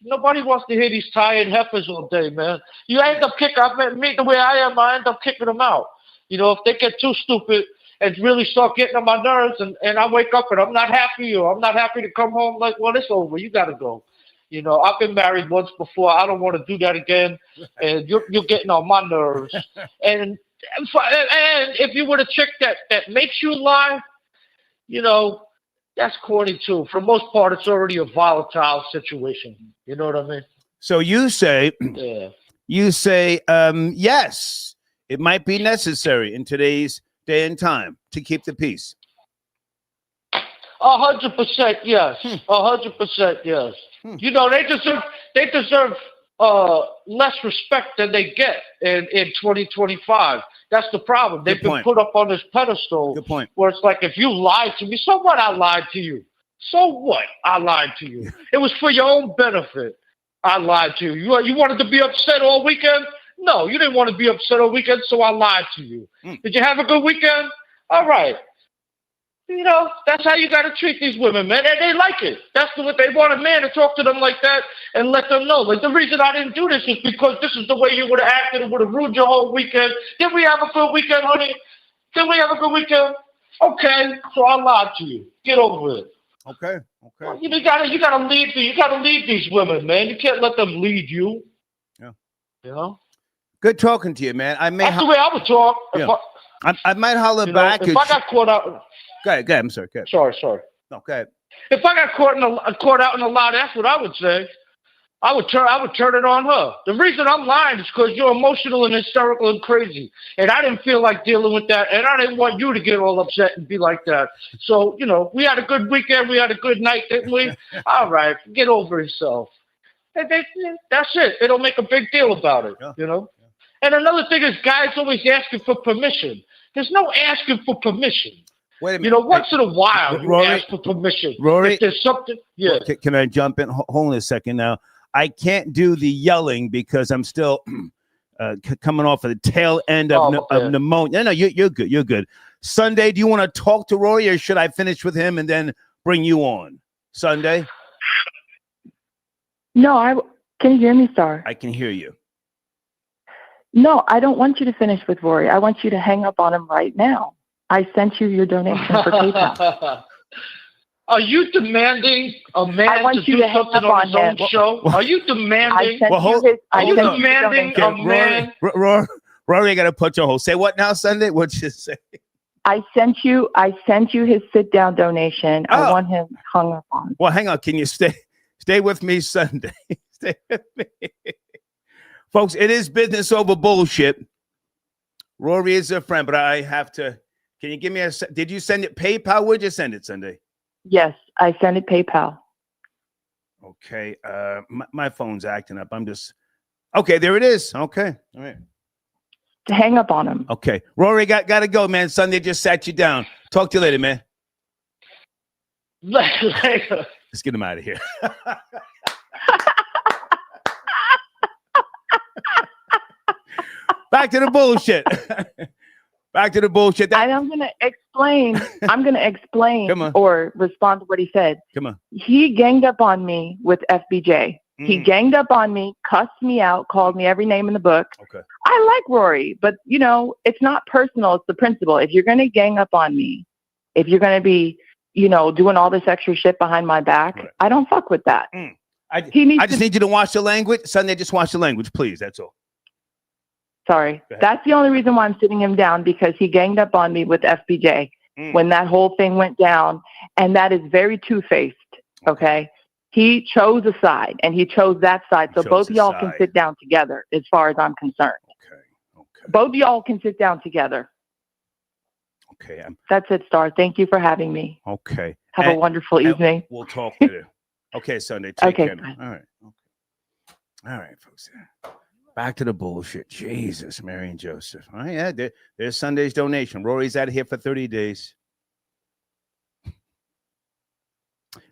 nobody wants to hear these tired heifers all day, man. You end up kicking. Me the way I am, I end up kicking them out. You know, if they get too stupid and really start getting on my nerves, and I wake up and I'm not happy, or I'm not happy to come home, like, well, it's over. You got to go. You know, I've been married once before. I don't want to do that again. And you're getting on my nerves. And if you were a chick that makes you lie, you know, that's corny too. For the most part, it's already a volatile situation. You know what I mean? So you say, Yeah. Yes, it might be necessary in today's day and time to keep the peace. 100% yes. 100% yes. You know, they deserve less respect than they get in 2025. That's the problem. They've been put up on this pedestal. Good point. Where it's like, if you lied to me, so what? I lied to you. So what? I lied to you. It was for your own benefit. I lied to you. You wanted to be upset all weekend? No, you didn't want to be upset all weekend, so I lied to you. Did you have a good weekend? All right. You know, that's how you got to treat these women, man. And they like it. That's what they want, a man to talk to them like that and let them know. Like, the reason I didn't do this is because this is the way you would have acted. It would have ruined your whole weekend. Did we have a good weekend, honey? Did we have a good weekend? Okay, so I lied to you. Get over it. Okay. Well, you gotta lead these women, man. You can't let them lead you. Yeah. You know. Good talking to you, man. That's the way I would talk. Yeah. I might holler back. If I got caught out. Go ahead. I'm sorry. Go ahead. Sorry. No, go ahead. If I got caught out in a lie, that's what I would say. I would turn it on her. The reason I'm lying is because you're emotional and hysterical and crazy, and I didn't feel like dealing with that, and I didn't want you to get all upset and be like that. So, you know, we had a good weekend, we had a good night, didn't we? All right, get over yourself. And that's it. They don't make a big deal about it, you know. And another thing is, guys always asking for permission. There's no asking for permission. Wait a minute. You know, once in a while, Rory, you ask for permission. Rory, if there's something, yeah. Can I jump in? Hold on a second now. I can't do the yelling because I'm still coming off of the tail end of pneumonia. No, you're good. You're good. Sunday, do you want to talk to Rory, or should I finish with him and then bring you on? Sunday? No, can you hear me, Star? I can hear you. No, I don't want you to finish with Rory. I want you to hang up on him right now. I sent you your donation for PayPal. Are you demanding a man to do something on his own show? Are you demanding? Are you demanding a man? Rory, I got to put you on hold. Say what now, Sunday? What'd you say? I sent you his sit-down donation. Oh. I want him hung up on. Well, hang on. Can you stay with me Sunday? Stay with me. Folks, it is business over bullshit. Rory is a friend, but I have to. Can you give me did you send it PayPal? Where'd you send it, Sunday? Yes, I sent it PayPal. Okay. My phone's acting up. Okay, there it is. Okay. All right. To hang up on him. Okay. Rory, got to go, man. Sunday just sat you down. Talk to you later, man. Later. Let's get him out of here. Back to the bullshit. Back to the bullshit. I'm going to explain or respond to what he said. Come on. He ganged up on me with FBJ. He ganged up on me, cussed me out, called me every name in the book. Okay. I like Rory, but, you know, it's not personal. It's the principle. If you're going to gang up on me, if you're going to be, you know, doing all this extra shit behind my back, right. I don't fuck with that. I just need you to watch the language. Sunday, just watch the language, please. That's all. Sorry. That's the only reason why I'm sitting him down, because he ganged up on me with FBJ when that whole thing went down. And that is very two-faced, okay? He chose a side, and he chose that side. So both of y'all can sit down together as far as I'm concerned. Okay. Both of y'all can sit down together. Okay. That's it, Star. Thank you for having me. Okay. Have a wonderful evening. We'll talk later. Okay, Sunday. Take care. All right. Okay. All right, folks. Back to the bullshit. Jesus, Mary and Joseph. All right, yeah, there's Sunday's donation. Rory's out of here for 30 days.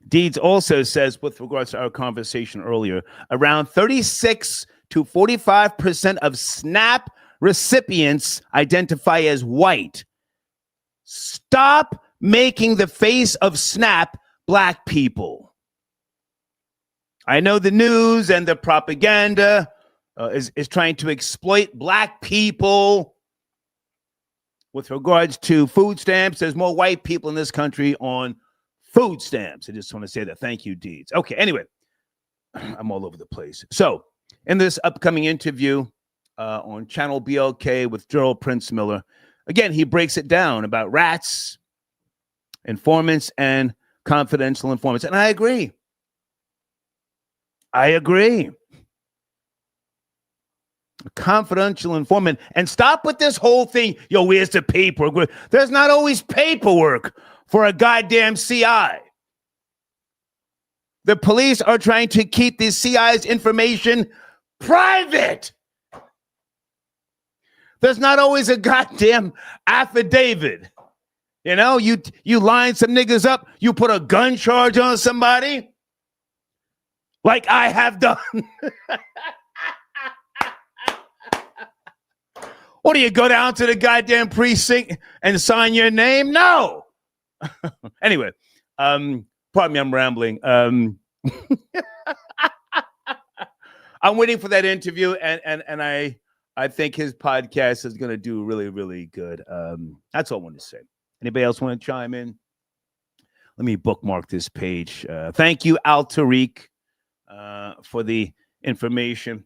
Deeds also says, with regards to our conversation earlier, around 36 to 45% of SNAP recipients identify as white. Stop making the face of Snap black people. I know the news and the propaganda is trying to exploit black people with regards to food stamps. There's more white people in this country on food stamps. I just want to say that. Thank you, Deeds. Okay, anyway, I'm all over the place. So in this upcoming interview on Channel BLK with Gerald Prince Miller, again, he breaks it down about rats, informants, and confidential informants. And I agree. A confidential informant. And stop with this whole thing. Yo, where's the paperwork? There's not always paperwork for a goddamn CI. The police are trying to keep the CI's information private. There's not always a goddamn affidavit. You know, you line some niggas up, you put a gun charge on somebody, like I have done. What do you go down to the goddamn precinct and sign your name? No. Anyway, pardon me, I'm rambling. I'm waiting for that interview, and I think his podcast is going to do really, really good. That's all I want to say. Anybody else want to chime in? Let me bookmark this page. Thank you, Al Tariq, for the information.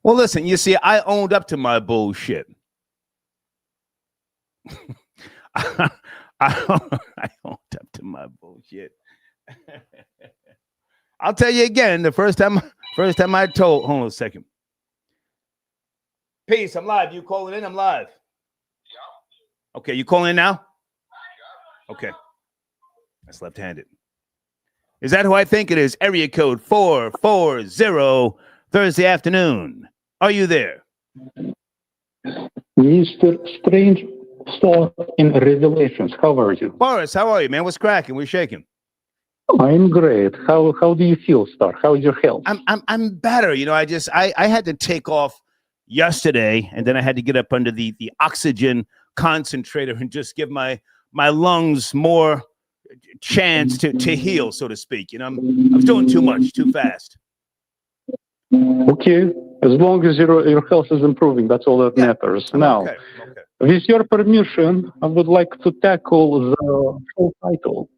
Well, listen, you see, I owned up to my bullshit. I owned up to my bullshit. I'll tell you again, the first time I told, hold on a second. Peace, I'm live. You calling in? I'm live. Yeah. Okay, you calling in now? Okay. That's left-handed. Is that who I think it is? Area code 440, Thursday afternoon. Are you there? Mr. Strange saw in Revelations. How are you? Boris, how are you, man? What's cracking? We're shaking. I'm great. How do you feel, Star? How is your health? I'm better. You know, I had to take off yesterday, and then I had to get up under the oxygen concentrator and just give my lungs more chance to heal, so to speak. You know, I was doing too much, too fast. Okay, as long as your health is improving, that's all that matters. Now, okay. With your permission, I would like to tackle the show title.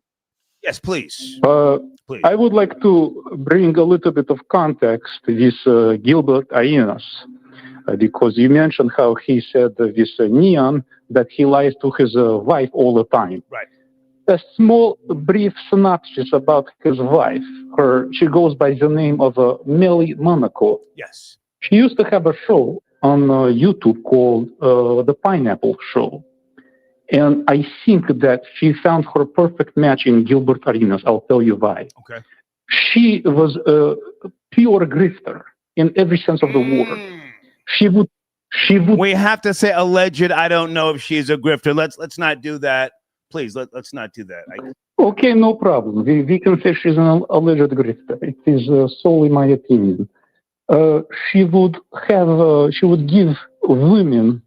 Yes, please. Please. I would like to bring a little bit of context to this Gilbert Arenas, because you mentioned how he said this Neon that he lies to his wife all the time. Right. A small, brief synopsis about his wife. She goes by the name of Melly Monaco. Yes. She used to have a show on YouTube called The Pineapple Show. And I think that she found her perfect match in Gilbert Arenas. I'll tell you why. Okay. She was a pure grifter in every sense of the word. She would. We have to say alleged. I don't know if she's a grifter. Let's not do that. Please, let's not do that. Okay, no problem. We can say she's an alleged grifter. It is solely my opinion. She would give women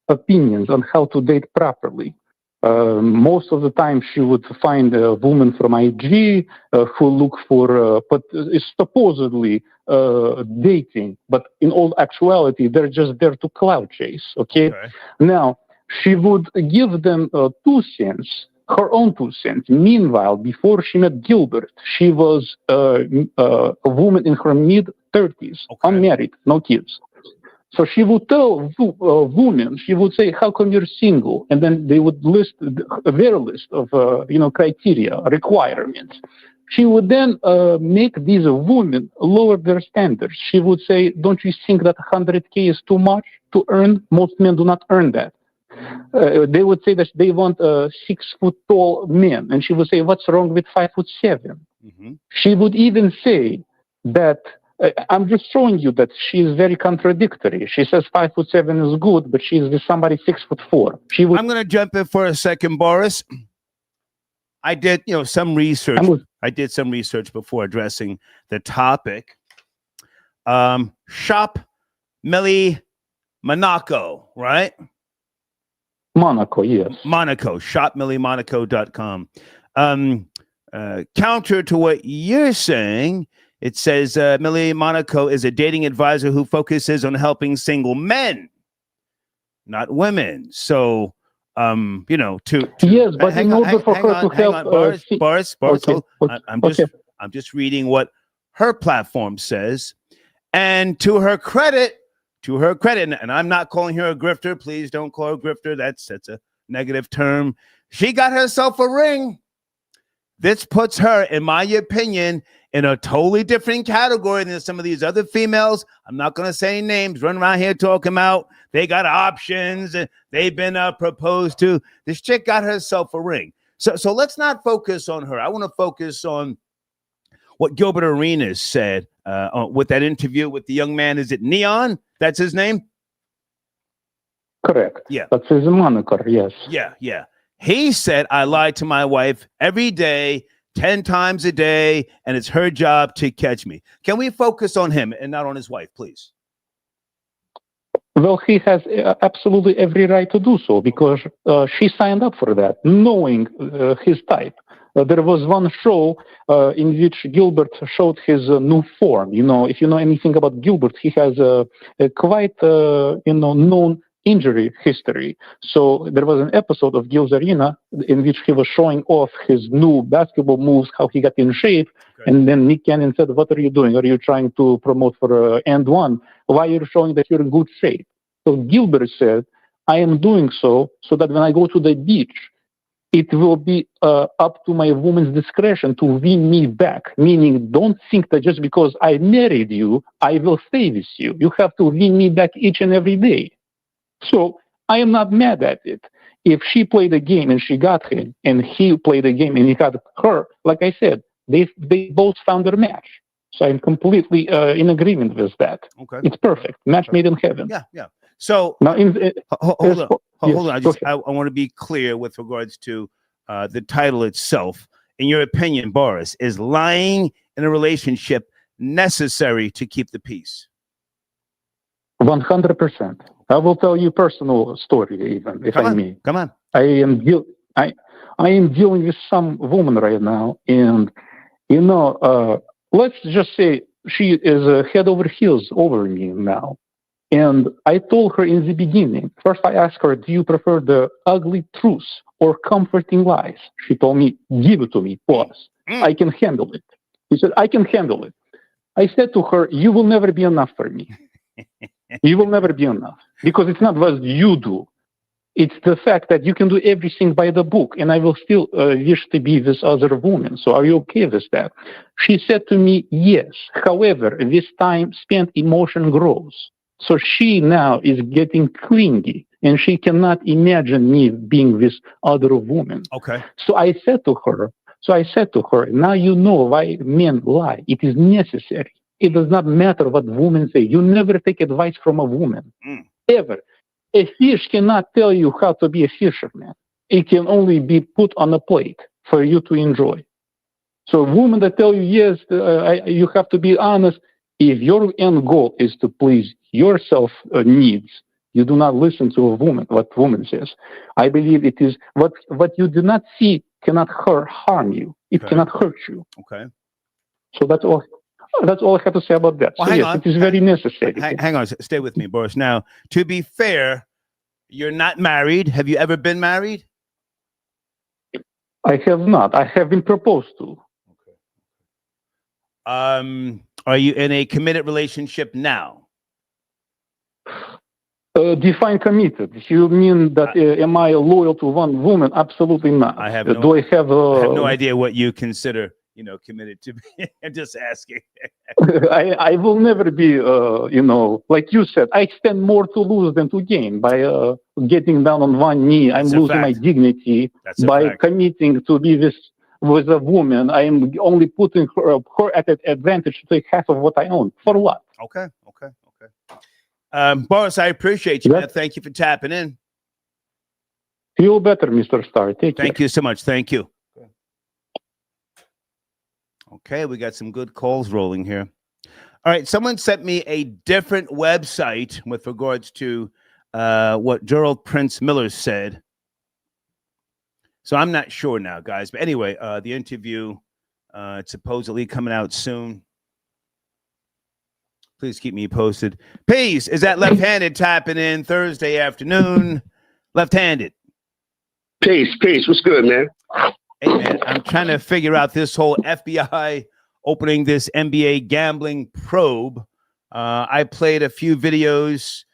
opinions on how to date properly. Most of the time, she would find a woman from IG who look for, but is supposedly dating, but in all actuality, they're just there to clout chase. Okay. Now, she would give them 2 cents, her own 2 cents. Meanwhile, before she met Gilbert, she was a woman in her mid-30s, unmarried, no kids. So she would tell women, she would say, how come you're single? And then they would list their list of, criteria, requirements. She would then make these women lower their standards. She would say, don't you think that 100K is too much to earn? Most men do not earn that. They would say that they want 6 foot tall men. And she would say, what's wrong with 5'7"? Mm-hmm. She would even say that, I'm just showing you that she is very contradictory. She says 5'7" is good, but she's with somebody 6'4". I'm going to jump in for a second, Boris. I did, some research. I did some research before addressing the topic. Shop Melly Monaco, right? Monaco, yes. Monaco, shopmilliemonaco.com. Counter to what you're saying, it says Millie Monaco is a dating advisor who focuses on helping single men, not women. So, to yes, but in order for her to help, Boris, okay, I'm just reading what her platform says, and to her credit, and I'm not calling her a grifter. Please don't call her a grifter. That's a negative term. She got herself a ring. This puts her, in my opinion, in a totally different category than some of these other females. I'm not going to say names, run around here talking about they got options and they've been proposed to. This chick got herself a ring. So let's not focus on her. I want to focus on what Gilbert Arenas said with that interview with the young man. Is it Neon? That's his name? Correct. Yeah. That's his moniker, yes. Yeah. He said, I lied to my wife every day, 10 times a day, and it's her job to catch me. Can we focus on him and not on his wife, please? Well, he has absolutely every right to do so because she signed up for that, knowing his type. There was one show in which Gilbert showed his new form. If you know anything about Gilbert, he has a quite known injury history. So there was an episode of Gil's Arena in which he was showing off his new basketball moves, how he got in shape. Okay. And then Nick Cannon said, what are you doing? Are you trying to promote for and one? Why are you showing that you're in good shape? So Gilbert said, I am doing so that when I go to the beach, it will be up to my woman's discretion to win me back. Meaning, don't think that just because I married you, I will stay with you. You have to win me back each and every day. So I am not mad at it. If she played a game and she got him, and he played a game and he got her, like I said, they both found their match. So I'm completely in agreement with that. Okay. It's perfect. Match made in heaven. Yeah. So now, hold on. I want to be clear with regards to the title itself. In your opinion, Boris, is lying in a relationship necessary to keep the peace? 100%. I will tell you a personal story, even if I may. Come on. I am dealing with some woman right now, and let's just say she is head over heels over me now. And I told her in the beginning, first I asked her, do you prefer the ugly truth or comforting lies? She told me, give it to me, boss. I can handle it. She said, I can handle it. I said to her, you will never be enough for me. You will never be enough because it's not what you do. It's the fact that you can do everything by the book and I will still wish to be with other women. So are you okay with that? She said to me, yes. However, with time spent, emotion grows. So she now is getting clingy and she cannot imagine me being with other women. Okay. So I said to her, now you know why men lie. It is necessary. It does not matter what women say. You never take advice from a woman, ever. A fish cannot tell you how to be a fisherman. It can only be put on a plate for you to enjoy. So women that tell you, yes, you have to be honest. If your end goal is to please your self needs, you do not listen to a woman, what woman says. I believe it is what you do not see cannot harm you. It cannot hurt you. Okay. So that's all. That's all I have to say about that. Well, so yes, it is very necessary. Hang on, stay with me, Boris. Now, to be fair, you're not married. Have you ever been married? I have not. I have been proposed to. Okay. Are you in a committed relationship now? Define committed. You mean that am I loyal to one woman? Absolutely not. I have I have no idea what you consider, committed to be. I'm just asking. I will never be, like you said, I stand more to lose than to gain by getting down on one knee. I'm losing my dignity by committing to be with a woman. I am only putting her at an advantage to take half of what I own. For what? Okay. Boris, I appreciate you, man. Thank you for tapping in. Feel better, Mr. Starr. Thank you so much. Thank you. Okay, we got some good calls rolling here. All right, someone sent me a different website with regards to what Gerald Prince Miller said. So I'm not sure now, guys. But anyway, the interview, it's supposedly coming out soon. Please keep me posted. Peace. Is that left-handed tapping in Thursday afternoon? Left-handed. Peace. What's good, man? Hey, man, I'm trying to figure out this whole FBI opening this NBA gambling probe. I played a few videos.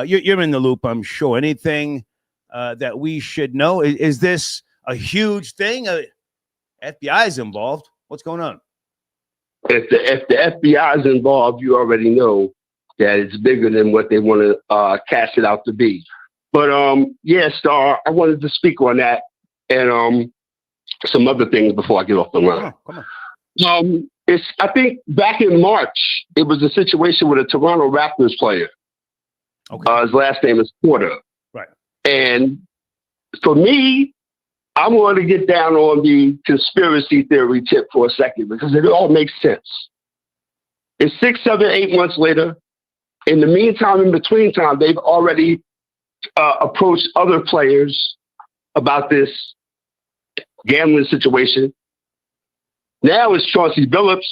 You're in the loop, I'm sure. Anything that we should know? Is this a huge thing? FBI is involved. What's going on? If the FBI is involved, you already know that it's bigger than what they want to cast it out to be. But yeah, Star, I wanted to speak on that and some other things before I get off the line. Come on. I think back in March, it was a situation with a Toronto Raptors player. Okay. His last name is Porter. Right. And for me, I want to get down on the conspiracy theory tip for a second because it all makes sense. It's 6, 7, 8 months later. In the meantime, in between time, they've already approached other players about this gambling situation. Now it's Chauncey Billups.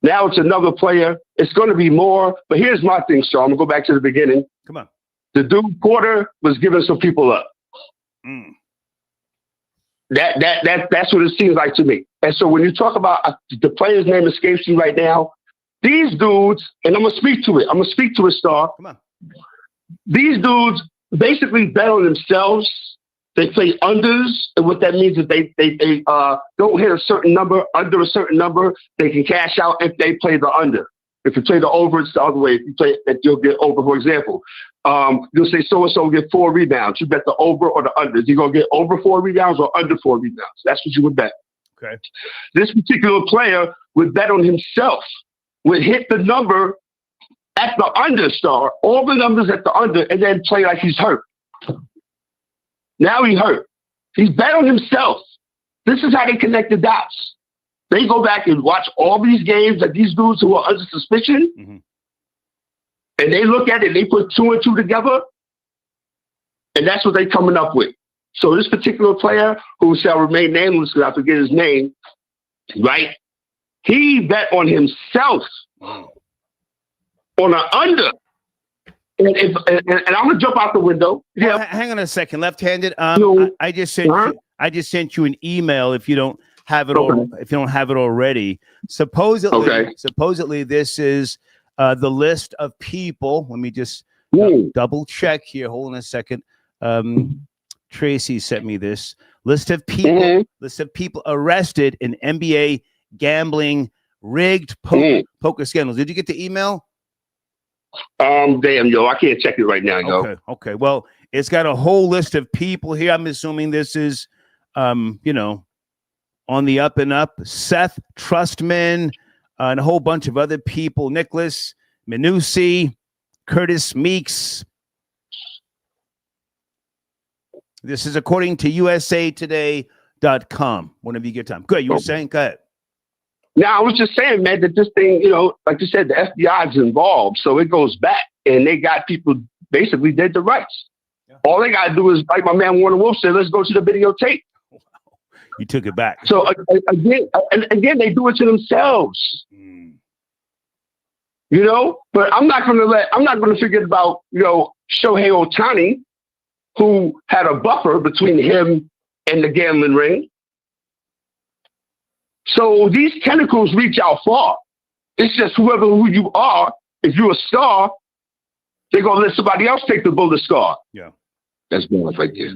Now it's another player. It's going to be more. But here's my thing, Sean. I'm going to go back to the beginning. Come on. The dude Porter was giving some people up. Mm. That's what it seems like to me. And so when you talk about the player's name escapes you right now, these dudes, and I'm going to speak to it. I'm going to speak to it, Star. Come on. These dudes basically bet on themselves. They play unders, and what that means is they don't hit a certain number, under a certain number, they can cash out if they play the under. If you play the over, it's the other way. If you play that, you'll get over. For example, you'll say so-and-so will get 4 rebounds. You bet the over or the under. Is he going to get over 4 rebounds or under 4 rebounds? That's what you would bet. Okay. This particular player would bet on himself, would hit the number at the under, Star, all the numbers at the under, and then play like he's hurt. Now he hurt. He's bet on himself. This is how they connect the dots. They go back and watch all these games that these dudes who are under suspicion, and they look at it, they put 2 and 2 together, and that's what they're coming up with. So this particular player, who shall remain nameless because I forget his name, right? He bet on himself on an under. And I'm gonna jump out the window. Well, hang on a second, left-handed. I just sent you an email. If you don't have it, if you don't have it already, supposedly this is the list of people. Let me just double check here. Hold on a second. Tracy sent me this list of people. List of people arrested in NBA gambling rigged poker scandals. Did you get the email? Damn, yo, I can't check it right now, yo. Okay. Well, it's got a whole list of people here. I'm assuming this is, on the up and up. Seth Trustman, and a whole bunch of other people. Nicholas Minucci, Curtis Meeks. This is according to usatoday.com. Whenever you get time. Good. You were saying? Go ahead. Now, I was just saying, man, that this thing, like you said, the FBI is involved. So it goes back, and they got people basically dead to rights. Yeah. All they got to do is, like my man Warner Wolf said, let's go to the videotape. Wow. You took it back. So again, they do it to themselves. But I'm not going to forget about, Shohei Ohtani, who had a buffer between him and the gambling ring. So these tentacles reach out far. It's just who you are. If you're a star, they're going to let somebody else take the bullet scar. Yeah. That's bars right there.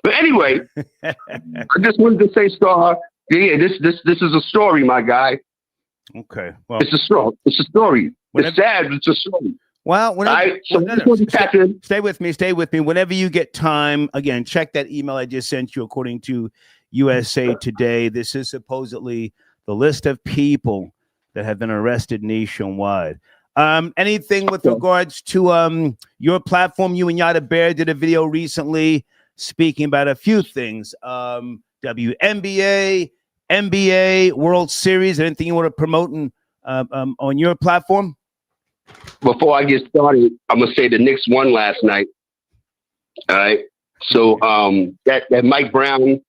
But anyway, I just wanted to say, Star, this is a story, my guy. Okay. Well, it's a story. It's sad, but it's a story. Well, stay with me. Whenever you get time, again, check that email I just sent you according to USA Today. This is supposedly the list of people that have been arrested nationwide. Anything with regards to your platform? You and Yada Bear did a video recently speaking about a few things. WNBA, NBA, World Series. Anything you want to promote and on your platform? Before I get started, I'm gonna say the Knicks won last night. All right. So that Mike Brown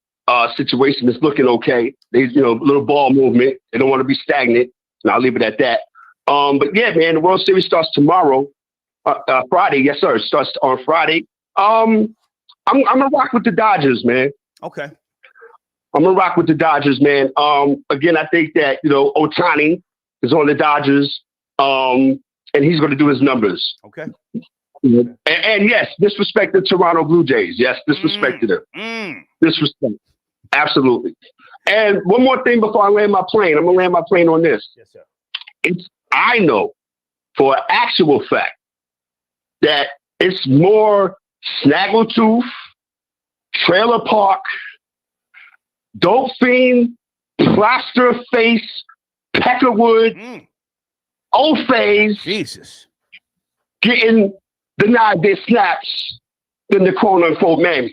situation is looking okay. They little ball movement. They don't want to be stagnant. And I'll leave it at that. But yeah, man, the World Series starts tomorrow. Friday, yes, sir. It starts on Friday. I'm gonna rock with the Dodgers, man. Okay. I'm gonna rock with the Dodgers, man. Again, I think that Ohtani is on the Dodgers, and he's gonna do his numbers. Okay. And yes, disrespect the Toronto Blue Jays. Yes, disrespected them. Disrespect. Absolutely. And one more thing before I land my plane. I'm going to land my plane on this. Yes, sir. I know for an actual fact that it's more Snaggletooth, Trailer Park, Dope Fiend, Plaster Face, Peckerwood, O-Phase. Jesus. Getting denied their snaps than the quote unquote mammies.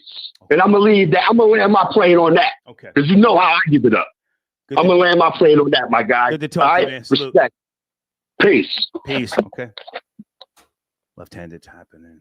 And I'm gonna leave that. I'm gonna land my plane on that. Okay. Because you know how I give it up. I'm gonna land my plane on that, my guy. Good to talk to you, man. Salute. Respect. Peace. Peace. Okay. Left-handed tapping in.